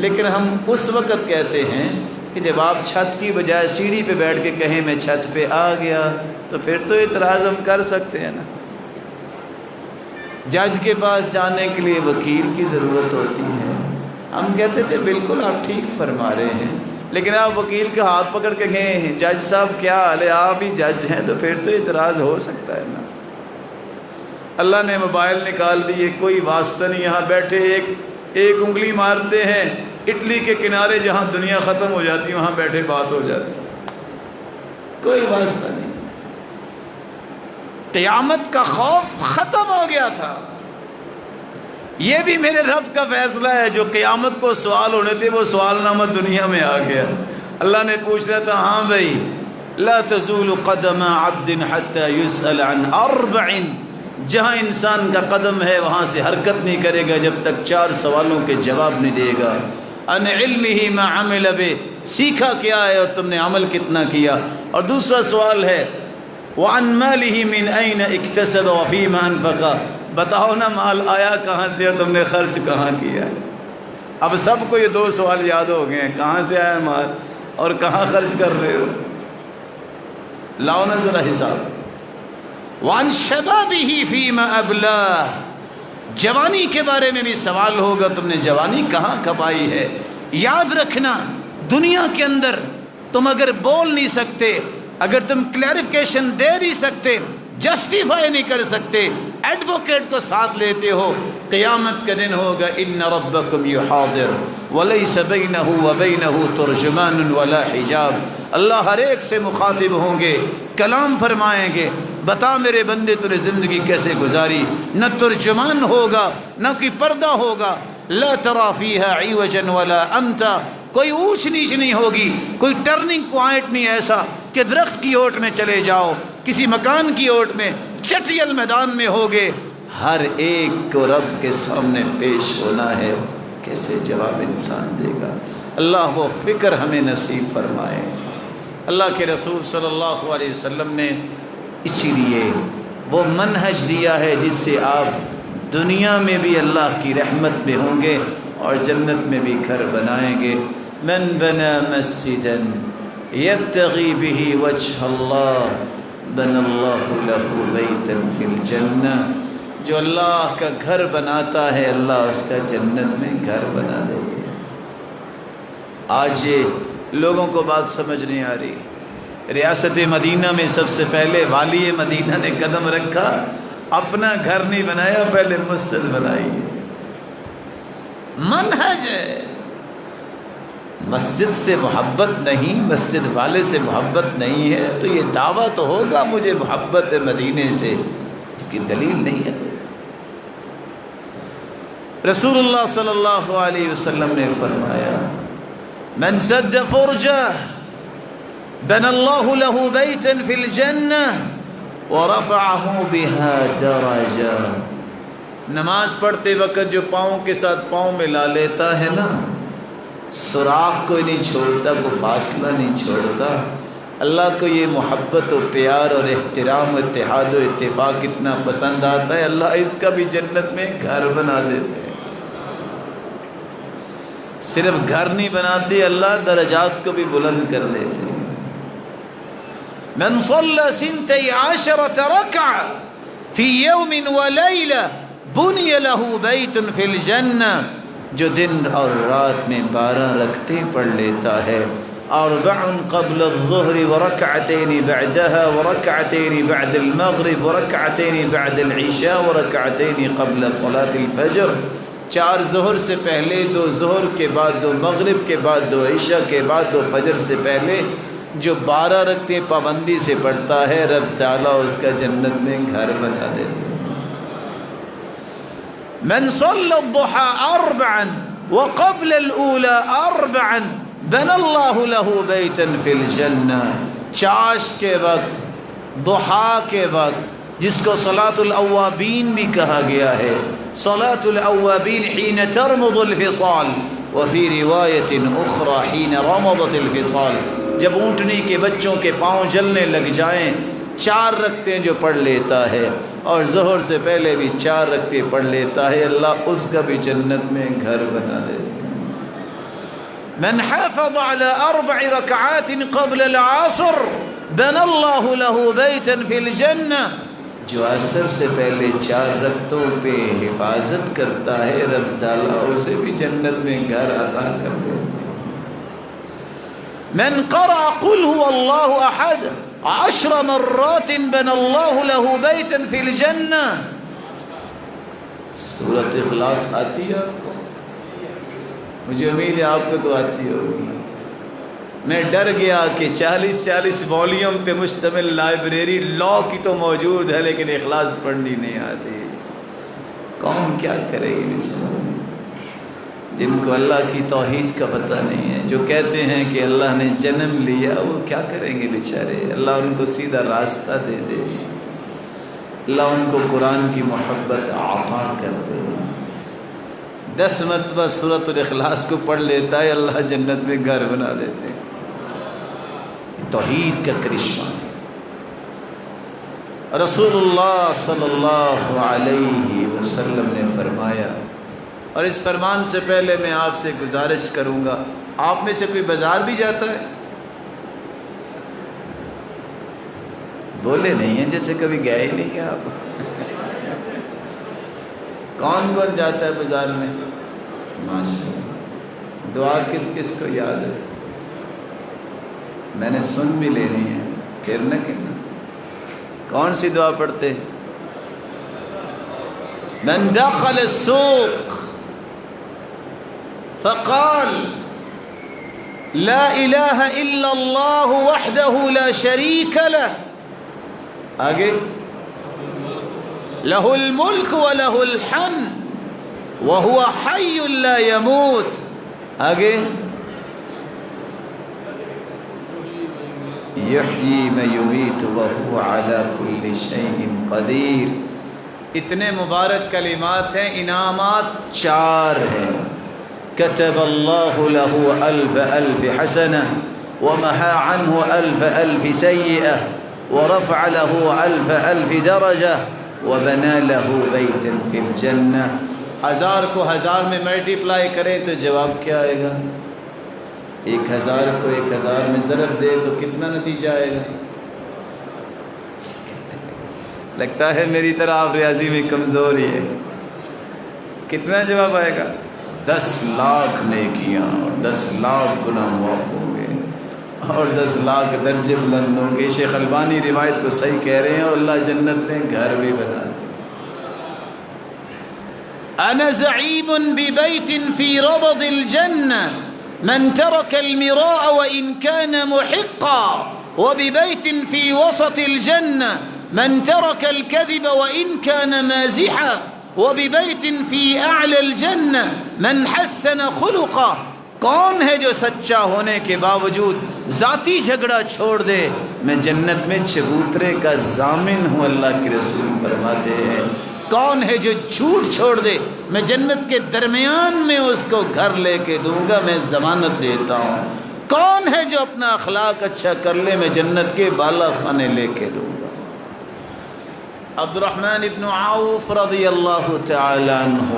لیکن ہم اس وقت کہتے ہیں کہ جب آپ چھت کی بجائے سیڑھی پہ بیٹھ کے کہیں میں چھت پہ آ گیا تو پھر تو اعتراض ہم کر سکتے ہیں نا. جج کے پاس جانے کے لیے وکیل کی ضرورت ہوتی ہے، ہم کہتے تھے بالکل آپ ٹھیک فرما رہے ہیں، لیکن آپ وکیل کا ہاتھ پکڑ کے کہیں جج صاحب کیا حال ہے، آپ ہی جج ہیں، تو پھر تو اعتراض ہو سکتا ہے نا. اللہ نے موبائل نکال دیے، کوئی واسطہ نہیں، یہاں بیٹھے ایک انگلی مارتے ہیں، اٹلی کے کنارے جہاں دنیا ختم ہو جاتی ہے وہاں بیٹھے بات ہو جاتی، کوئی واسطہ نہیں. قیامت کا خوف ختم ہو گیا تھا. یہ بھی میرے رب کا فیصلہ ہے، جو قیامت کو سوال ہونے تھے وہ سوال نامہ دنیا میں آ گیا. اللہ نے پوچھنا تھا ہاں بھائی لا تزول قدم عبد حتى يسأل عن 4، جہاں انسان کا قدم ہے وہاں سے حرکت نہیں کرے گا جب تک 4 سوالوں کے جواب نہیں دے گا۔ ان علمہ ما عمل بہ، سیکھا کیا ہے اور تم نے عمل کتنا کیا۔ اور دوسرا سوال ہے وعن مالہ من این اکتسب وفیما انفق، بتاؤ نا مال آیا کہاں سے اور تم نے خرچ کہاں کیا ہے۔ اب سب کو یہ 2 سوال یاد ہو گئے ہیں، کہاں سے آیا مال اور کہاں خرچ کر رہے ہو۔ لاؤ نا ذرا حساب۔ وعن شبابہ فیما ابلاہ، جوانی کے بارے میں بھی سوال ہوگا، تم نے جوانی کہاں کھپائی ہے۔ یاد رکھنا دنیا کے اندر تم اگر بول نہیں سکتے، اگر تم کلیریفیکیشن دے نہیں سکتے، جسٹیفائی نہیں کر سکتے، ایڈوکیٹ کو ساتھ لیتے ہو، قیامت کا دن ہوگا ان ربکم یحاضر ولیس بینہ وبینہ ترجمان ولا حجاب، اللہ ہر ایک سے مخاطب ہوں گے، کلام فرمائیں گے، بتا میرے بندے تو نے زندگی کیسے گزاری، نہ ترجمان ہوگا نہ کوئی پردہ ہوگا، لا ترى فیہا عوجا ولا امتا، کوئی اونچ نیچ نہیں ہوگی، کوئی ٹرننگ پوائنٹ نہیں ایسا کہ درخت کی اوٹ میں چلے جاؤ، کسی مکان کی اوٹ میں، چٹیل میدان میں ہوگے، ہر ایک کو رب کے سامنے پیش ہونا ہے، کیسے جواب انسان دے گا۔ اللہ وہ فکر ہمیں نصیب فرمائے۔ اللہ کے رسول صلی اللہ علیہ وسلم نے اسی لیے وہ منہج دیا ہے جس سے آپ دنیا میں بھی اللہ کی رحمت میں ہوں گے اور جنت میں بھی گھر بنائیں گے۔ من بنا مسجدا یبتغی بہ وجہ اللہ بنى اللہ لہ بیتا فی الجنہ، جو اللہ کا گھر بناتا ہے اللہ اس کا جنت میں گھر بنا دے گا۔ آج یہ لوگوں کو بات سمجھ نہیں آ رہی۔ ریاست مدینہ میں سب سے پہلے والی مدینہ نے قدم رکھا، اپنا گھر نہیں بنایا، پہلے مسجد بنائی۔ منہج ہے، مسجد سے محبت نہیں، مسجد والے سے محبت نہیں ہے تو یہ دعویٰ تو ہوگا مجھے محبت ہے مدینے سے، اس کی دلیل نہیں ہے۔ رسول اللہ صلی اللہ علیہ وسلم نے فرمایا من سد فرجہ بنى اللہ له بیتا فی الجنہ ورفعہ بها درجہ، نماز پڑھتے وقت جو پاؤں کے ساتھ پاؤں ملا لیتا ہے نا، سوراخ کوئی نہیں چھوڑتا، کوئی فاصلہ نہیں چھوڑتا، اللہ کو یہ محبت و پیار اور احترام و اتحاد و اتفاق اتنا پسند آتا ہے، اللہ اس کا بھی جنت میں گھر بنا دیتے ہیں۔ صرف گھر نہیں بناتے، اللہ درجات کو بھی بلند کر دیتے ہیں۔ من صلى 12 ركعة في يوم وليلة بني له بيت في الجنة، جو دن اور رات میں 12 رکعتیں پڑھ لیتا ہے، 4 قبل الظهر وركعتين بعدها وركعتين بعد المغرب وركعتين بعد العشاء وركعتين قبل صلاة الفجر، 4 ظہر سے پہلے، 2 ظہر کے بعد، 2 مغرب کے بعد، 2 عشاء کے بعد، 2 فجر سے پہلے، جو 12 رکعتیں پابندی سے پڑھتا ہے رب تعالیٰ اس کا جنت میں گھر بنا دیتے ہیں۔ من صلى الضحى 4 وقبل الأولى 4 بنى الله له بیتا فی الجنہ، چاشت کے وقت، ضحیٰ کے وقت، جس کو صلاۃ الاوابین بھی کہا گیا ہے، صلاۃ الاوابین حین ترمض الفصال وفی روایت اخرى حین رمضت الفصال، جب اونٹنی کے بچوں کے پاؤں جلنے لگ جائیں 4 رکعتیں جو پڑھ لیتا ہے، اور ظہر سے پہلے بھی 4 رکعتیں پڑھ لیتا ہے، اللہ اس کا بھی جنت میں گھر بنا دیتے ہیں۔ من حافظ على 4 ركعات قبل العصر بنى الله له بیتا فی الجنہ، جو عصر سے پہلے 4 رکعتوں پہ حفاظت کرتا ہے رب تعالیٰ اسے بھی جنت میں گھر عطا کر دیتے ہیں۔ من قرأ قل هو الله احد 10 مرات بنى الله له بیتا فی الجنہ، سورۃ اخلاص آتی ہے آپ کو؟ مجھے امید ہے آپ کو تو آتی ہوگی۔ میں ڈر گیا کہ 40 والیوم پہ مشتمل لائبریری لا کی تو موجود ہے لیکن اخلاص پڑھنی نہیں آتی۔ کون کیا کرے گی جن کو اللہ کی توحید کا پتہ نہیں ہے، جو کہتے ہیں کہ اللہ نے جنم لیا، وہ کیا کریں گے بیچارے، اللہ ان کو سیدھا راستہ دے دے۔ اللہ ان کو قرآن کی محبت عطا کر دے۔ 10 مرتبہ سورۃ الاخلاص کو پڑھ لیتا ہے، اللہ جنت میں گھر بنا دیتے ہیں۔ توحید کا کرشمہ ہے۔ رسول اللہ صلی اللہ علیہ وسلم نے فرمایا، اور اس فرمان سے پہلے میں آپ سے گزارش کروں گا، آپ میں سے کوئی بازار بھی جاتا ہے؟ بولے نہیں ہیں جیسے کبھی گئے ہی نہیں ہیں آپ۔ کون کون جاتا ہے بازار میں؟ ماشاءاللہ، دعا کس کس کو یاد ہے؟ میں نے سن بھی لینی ہے، پھر نہ کہنا۔ کون سی دعا پڑھتے؟ من دخل السوق فقال لا الہ الا اللہ وحدہ لا شریک لہ، آگے لہ الملک ولہ الحمد وہو حی لا یموت، آگے یحیی من یمیت وہو علی کل شیء قدیر۔ اتنے مبارک کلمات ہیں، انعامات 4 ہیں۔ کتب اللہ لہ الف الف حسنہ ومحا عنہ الف الف سیئہ ورفع له الف الف درجہ وبنى له بیتا فی الجنہ۔ 1000 کو 1000 میں ملٹیپلائی کریں تو جواب کیا آئے گا؟ 1000 کو 1000 میں ضرب دے تو کتنا نتیجہ آئے گا؟ لگتا ہے میری طرح آپ ریاضی میں کمزور ہی ہے۔ کتنا جواب آئے گا؟ 10 لاکھ نیکیاں اور 10 لاکھ گناہ معاف ہوں گے اور 10 لاکھ درجے بلند ہوں گے۔ شیخ البانی روایت کو صحیح کہہ رہے ہیں، اور اللہ جنت میں گھر بھی بنا دے۔ انا زعیم ببیت فی ربض الجنہ من ترک المراء وان كان محقا وببیت فی وسط الجنہ من ترک الكذب وان كان مازحا وببیت فی اعلی الجنہ من حسن خلقا۔ کون ہے جو سچا ہونے کے باوجود ذاتی جھگڑا چھوڑ دے؟ میں جنت میں چبوترے کا ضامن ہوں، اللہ کے رسول فرماتے ہیں۔ کون ہے جو جھوٹ چھوڑ دے؟ میں جنت کے درمیان میں اس کو گھر لے کے دوں گا، میں ضمانت دیتا ہوں۔ کون ہے جو اپنا اخلاق اچھا کر لے؟ میں جنت کے بالا خانے لے کے دوں گا۔ عبد الرحمن ابن عوف رضی اللہ تعالی عنہ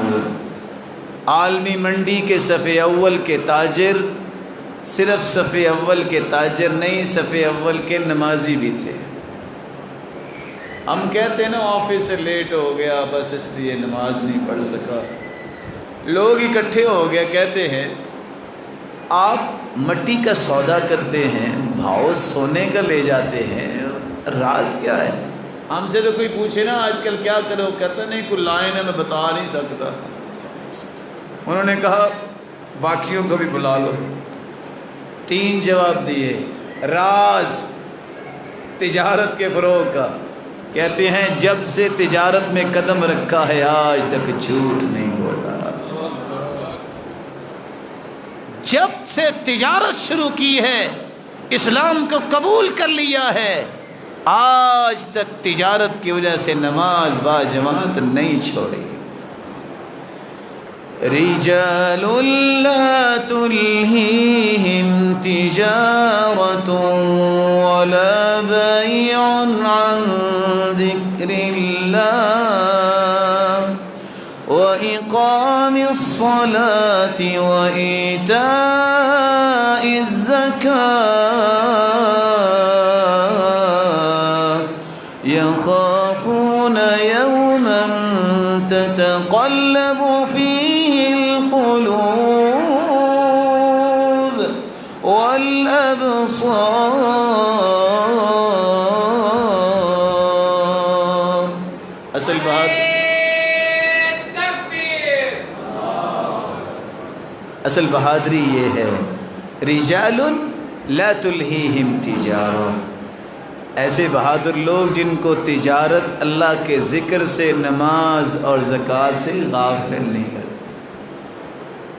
عالمی منڈی کے صف اول کے تاجر، صرف صف اول کے تاجر نہیں، صف اول کے نمازی بھی تھے۔ ہم کہتے ہیں نا آفس سے لیٹ ہو گیا بس اس لیے نماز نہیں پڑھ سکا۔ لوگ اکٹھے ہو گیا، کہتے ہیں آپ مٹی کا سودا کرتے ہیں، بھاؤ سونے کا لے جاتے ہیں، راز کیا ہے؟ ہم سے تو کوئی پوچھے نا آج کل کیا کرو، کہتا نہیں کوئی لائن ہے میں بتا نہیں سکتا۔ انہوں نے کہا باقیوں کو بھی بلا لو۔ 3 جواب دیے۔ راز تجارت کے فروغ کا، کہتے ہیں جب سے تجارت میں قدم رکھا ہے آج تک جھوٹ نہیں بولا۔ جب سے تجارت شروع کی ہے، اسلام کو قبول کر لیا ہے، آج تک تجارت کی وجہ سے نماز با جماعت نہیں چھوڑی۔ رجال لا تلہیہم تجارت ولا بیع عن ذکر اللہ وإقام الصلاة وإيتاء الزكاة يخافون يوما تتقلب فيه القلوب والأبصار۔ اصل بات اصل بہادری یہ ہے، رجال لا تلہیہم تجارہ، ایسے بہادر لوگ جن کو تجارت اللہ کے ذکر سے، نماز اور زکوٰۃ سے غافل نہیں کرتے۔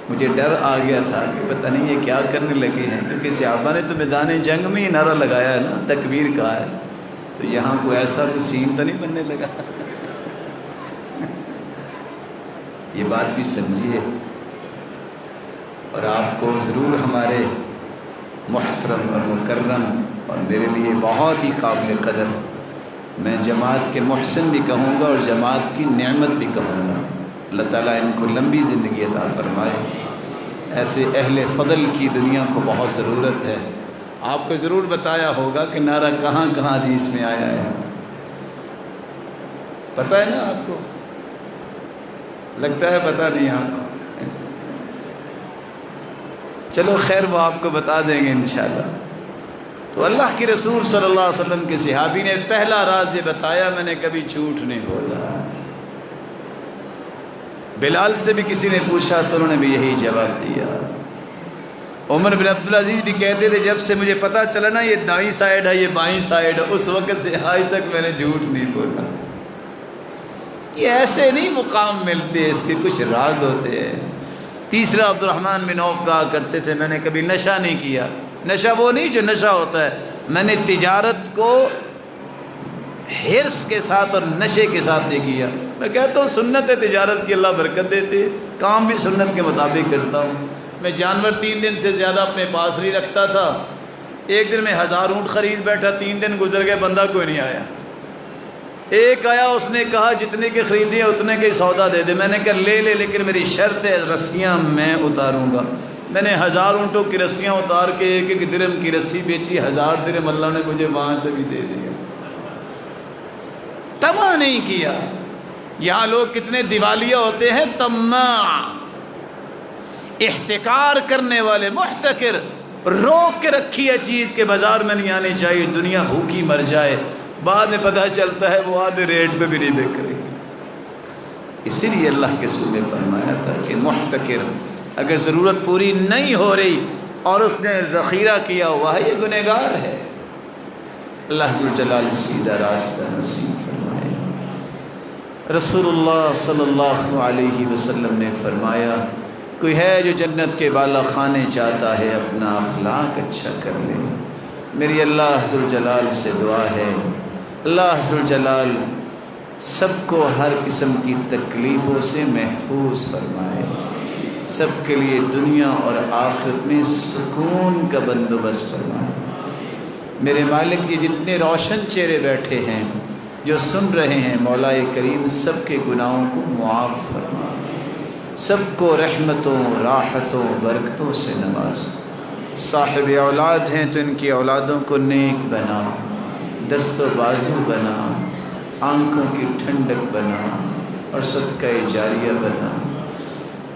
مجھے ڈر آ گیا تھا کہ پتہ نہیں یہ کیا کرنے لگے ہیں، کیونکہ صحابہ نے تو میدان جنگ میں ہی نعرہ لگایا ہے نا، تکبیر کہا ہے، تو یہاں کوئی ایسا کوئی سین تو نہیں بننے لگا؟ یہ بات بھی سمجھیے، اور آپ کو ضرور ہمارے محترم اور مکرم اور میرے لیے بہت ہی قابل قدر، میں جماعت کے محسن بھی کہوں گا اور جماعت کی نعمت بھی کہوں گا، اللہ تعالیٰ ان کو لمبی زندگی عطا فرمائے۔ ایسے اہل فضل کی دنیا کو بہت ضرورت ہے۔ آپ کو ضرور بتایا ہوگا کہ نعرہ کہاں کہاں حدیث میں آیا ہے، پتہ ہے نا آپ کو؟ لگتا ہے پتہ نہیں آپ کو، چلو خیر وہ آپ کو بتا دیں گے انشاءاللہ۔ تو اللہ کے رسول صلی اللہ علیہ وسلم کے صحابی نے پہلا راز یہ بتایا، میں نے کبھی جھوٹ نہیں بولا۔ بلال سے بھی کسی نے پوچھا تو انہوں نے بھی یہی جواب دیا۔ عمر بن عبدالعزیز بھی کہتے تھے جب سے مجھے پتا چلا نا یہ دائیں سائیڈ ہے یہ بائیں سائیڈ ہے، اس وقت سے آج تک میں نے جھوٹ نہیں بولا۔ یہ ایسے نہیں مقام ملتے، اس کے کچھ راز ہوتے ہیں۔ تیسرا عبد الرحمن بن عوف کہا کرتے تھے میں نے کبھی نشہ نہیں کیا۔ نشہ وہ نہیں جو نشہ ہوتا ہے، میں نے تجارت کو حرص کے ساتھ اور نشے کے ساتھ نہیں کیا۔ میں کہتا ہوں سنت ہے تجارت کی، اللہ برکت دیتے، کام بھی سنت کے مطابق کرتا ہوں۔ میں جانور 3 دن سے زیادہ اپنے پاس نہیں رکھتا تھا۔ ایک دن میں 1000 اونٹ خرید بیٹھا، 3 دن گزر گئے، بندہ کوئی نہیں آیا۔ ایک آیا، اس نے کہا جتنے کے خریدے اتنے کے سودا دے دے۔ میں نے کہا لے لے، لیکن میری شرط ہے رسیاں میں اتاروں گا۔ میں نے 1000 اونٹوں کی رسیاں اتار کے 1-1 درہم کی رسی بیچی، 1000 درہم اللہ نے مجھے وہاں سے بھی دے دیا۔ طمع نہیں کیا۔ یہاں لوگ کتنے دیوالیہ ہوتے ہیں، طماع، احتکار کرنے والے، محتکر۔ روک کے رکھی ہے چیز کے بازار میں نہیں آنی چاہیے، دنیا بھوکی مر جائے، بعد میں پتہ چلتا ہے وہ آدھے ریٹ پہ بھی نہیں بک رہی۔ اسی لیے اللہ کے رسول نے فرمایا تھا کہ محتکر اگر ضرورت پوری نہیں ہو رہی اور اس نے ذخیرہ کیا ہوا ہے، یہ گنہگار ہے۔ اللہ ذو الجلال سیدھا راستہ نصیب فرمائے۔ رسول اللہ صلی اللہ علیہ وسلم نے فرمایا کوئی ہے جو جنت کے بالا خانے چاہتا ہے، اپنا اخلاق اچھا کر لے۔ میری اللہ ذو الجلال سے دعا ہے، اللہ ذو الجلال سب کو ہر قسم کی تکلیفوں سے محفوظ فرمائے، سب کے لیے دنیا اور آخرت میں سکون کا بندوبست فرمائے۔ میرے مالک یہ جتنے روشن چہرے بیٹھے ہیں جو سن رہے ہیں، مولا کریم سب کے گناہوں کو معاف فرما، سب کو رحمتوں راحتوں برکتوں سے نواز۔ صاحب اولاد ہیں تو ان کی اولادوں کو نیک بنا، دست و بازو بنا، آنکھوں کی ٹھنڈک بنا اور صدقہ جاریہ بنا۔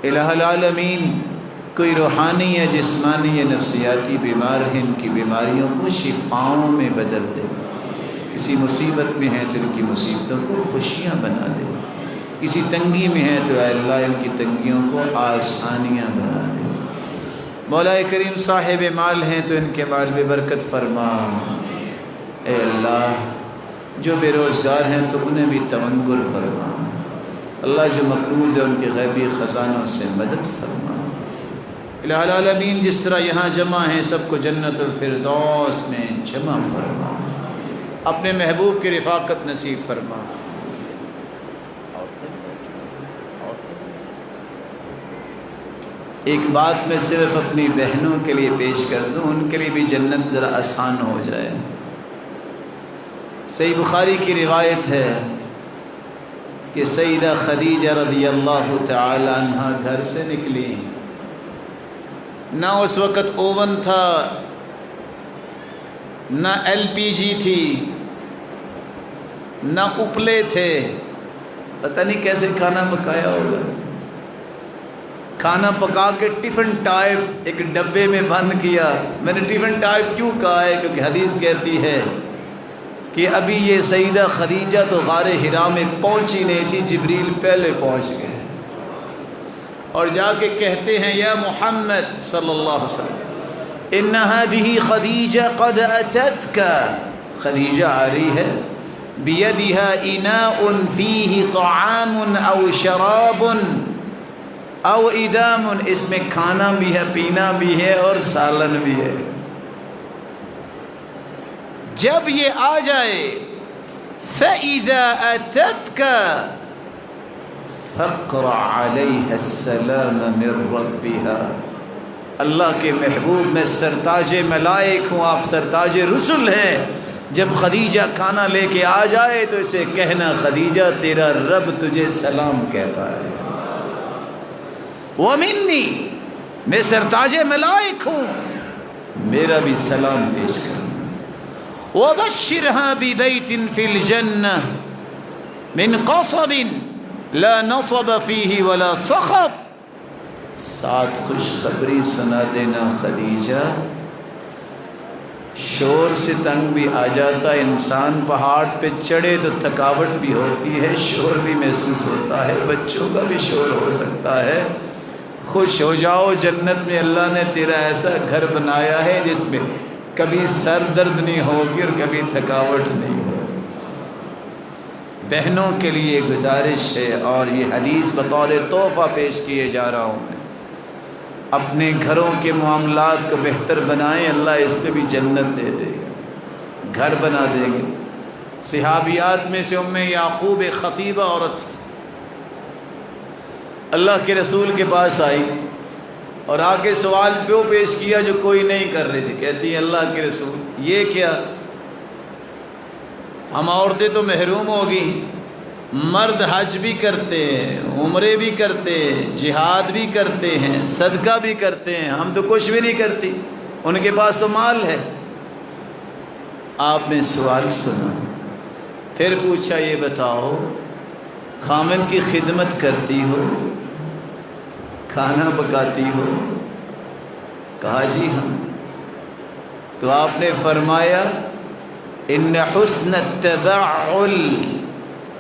الہ العالمین کوئی روحانی یا جسمانی یا نفسیاتی بیمار ہیں، ان کی بیماریوں کو شفاؤں میں بدل دے۔ کسی مصیبت میں ہیں تو ان کی مصیبتوں کو خوشیاں بنا دے، کسی تنگی میں ہیں تو اے اللہ ان کی تنگیوں کو آسانیاں بنا دے۔ مولا کریم صاحب مال ہیں تو ان کے مال میں برکت فرما۔ اے اللہ جو بے روزگار ہیں تو انہیں بھی تمنگر فرما۔ اللہ جو مقروض ہے ان کے غیبی خزانوں سے مدد فرما۔ الہ العالمین جس طرح یہاں جمع ہیں سب کو جنت الفردوس میں جمع فرما، اپنے محبوب کی رفاقت نصیب فرما۔ ایک بات میں صرف اپنی بہنوں کے لیے پیش کر دوں، ان کے لیے بھی جنت ذرا آسان ہو جائے۔ صحیح بخاری کی روایت ہے کہ سیدہ خدیجہ رضی اللہ تعالی عنہ گھر سے نکلی، نہ اس وقت اوون تھا، نہ LPG تھی، نہ اپلے تھے، پتہ نہیں کیسے کھانا پکایا ہوگا۔ کھانا پکا کے ٹفن ٹائپ ایک ڈبے میں بند کیا۔ میں نے ٹفن ٹائپ کیوں کہا ہے کیونکہ حدیث کہتی ہے کہ ابھی یہ سیدہ خدیجہ تو غار حرا میں پہنچی نہیں تھی، جبریل پہلے پہنچ گئے اور جا کے کہتے ہیں یا محمد صلی اللہ علیہ وسلم ان هذه خدیجہ قد اتتک، خدیجہ آ رہی ہے، بیدها اناء فیہ طعام او شراب او ادام، اس میں کھانا بھی ہے، پینا بھی ہے اور سالن بھی ہے۔ جب یہ آ جائے فَإِذَا أَتَتْكَ فَاقْرَعْ عَلَيْهَا السَّلَامَ مِنْ رَبِّهَا۔ اللہ کے محبوب، میں سرتاج ملائک ہوں، آپ سرتاج رسل ہیں۔ جب خدیجہ کھانا لے کے آ جائے تو اسے کہنا خدیجہ تیرا رب تجھے سلام کہتا ہے۔ وَمِنِّي، میں سرتاج ملائک ہوں، میرا بھی سلام پیش کرنا۔ وَبَشِّرْهَا بِبَيْتٍ فِي الْجَنَّةِ مِنْ قَصَبٍ لَا نَصَبَ فِيهِ وَلَا صَخَبٍ۔ ساتھ خوشخبری سنا دینا خدیجہ، شور سے تنگ بھی آ جاتا ہے انسان، پہاڑ پہ چڑھے تو تھکاوٹ بھی ہوتی ہے، شور بھی محسوس ہوتا ہے، بچوں کا بھی شور ہو سکتا ہے۔ خوش ہو جاؤ، جنت میں اللہ نے تیرا ایسا گھر بنایا ہے جس میں کبھی سر درد نہیں ہوگی اور کبھی تھکاوٹ نہیں ہوگی۔ بہنوں کے لیے گزارش ہے، اور یہ حدیث بطور تحفہ پیش کیے جا رہا ہوں میں، اپنے گھروں کے معاملات کو بہتر بنائیں، اللہ اس میں بھی جنت دے دے گا، گھر بنا دے گا۔ صحابیات میں سے ام یعقوب ایک خطیبہ عورت تھی، اللہ کے رسول کے پاس آئی اور آ کے سوال پیو پیش کیا جو کوئی نہیں کر رہی تھی۔ کہتی ہے اللہ کے رسول یہ کیا، ہم عورتیں تو محروم ہوگی، مرد حج بھی کرتے ہیں، عمرے بھی کرتے ہیں، جہاد بھی کرتے ہیں، صدقہ بھی کرتے ہیں، ہم تو کچھ بھی نہیں کرتی، ان کے پاس تو مال ہے۔ آپ نے سوال سنا، پھر پوچھا یہ بتاؤ خامن کی خدمت کرتی ہو، کھانا پکاتی ہو؟ کہا جی ہاں۔ تو آپ نے فرمایا ان حسن التبعل،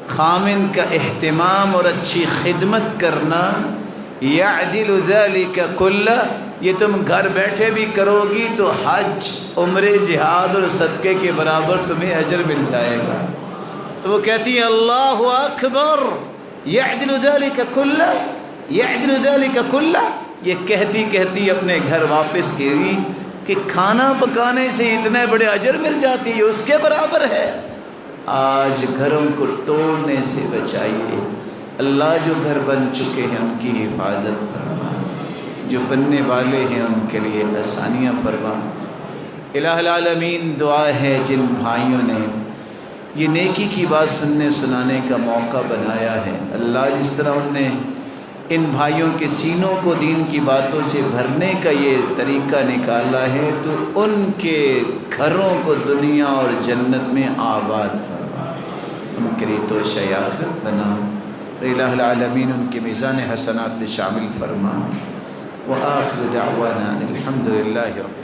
خامن کا اہتمام اور اچھی خدمت کرنا، یعدل ذلک کلہ، یہ تم گھر بیٹھے بھی کرو گی تو حج، عمرے، جہاد اور صدقے کے برابر تمہیں اجر مل جائے گا۔ تو وہ کہتی ہے اللہ اکبر، یعدل ذلک کلہ، یعدل ذلک کلہ، یہ کہتی کہتی اپنے گھر واپس گئی کہ کھانا پکانے سے اتنے بڑے اجر مل جاتی ہے، اس کے برابر ہے۔ آج گھروں کو توڑنے سے بچائیے، اللہ جو گھر بن چکے ہیں ان کی حفاظت فرما، جو بننے والے ہیں ان کے لیے آسانیاں فرما۔ الہ العالمین دعا ہے جن بھائیوں نے یہ نیکی کی بات سننے سنانے کا موقع بنایا ہے، اللہ جس طرح ان نے ان بھائیوں کے سینوں کو دین کی باتوں سے بھرنے کا یہ طریقہ نکالا ہے، تو ان کے گھروں کو دنیا اور جنت میں آباد فرما، ان کے لیے توشہ آخرت بنا، الہ العالمین ان کے میزان حسنات میں شامل فرما۔ وآخر دعوانا الحمدللہ رب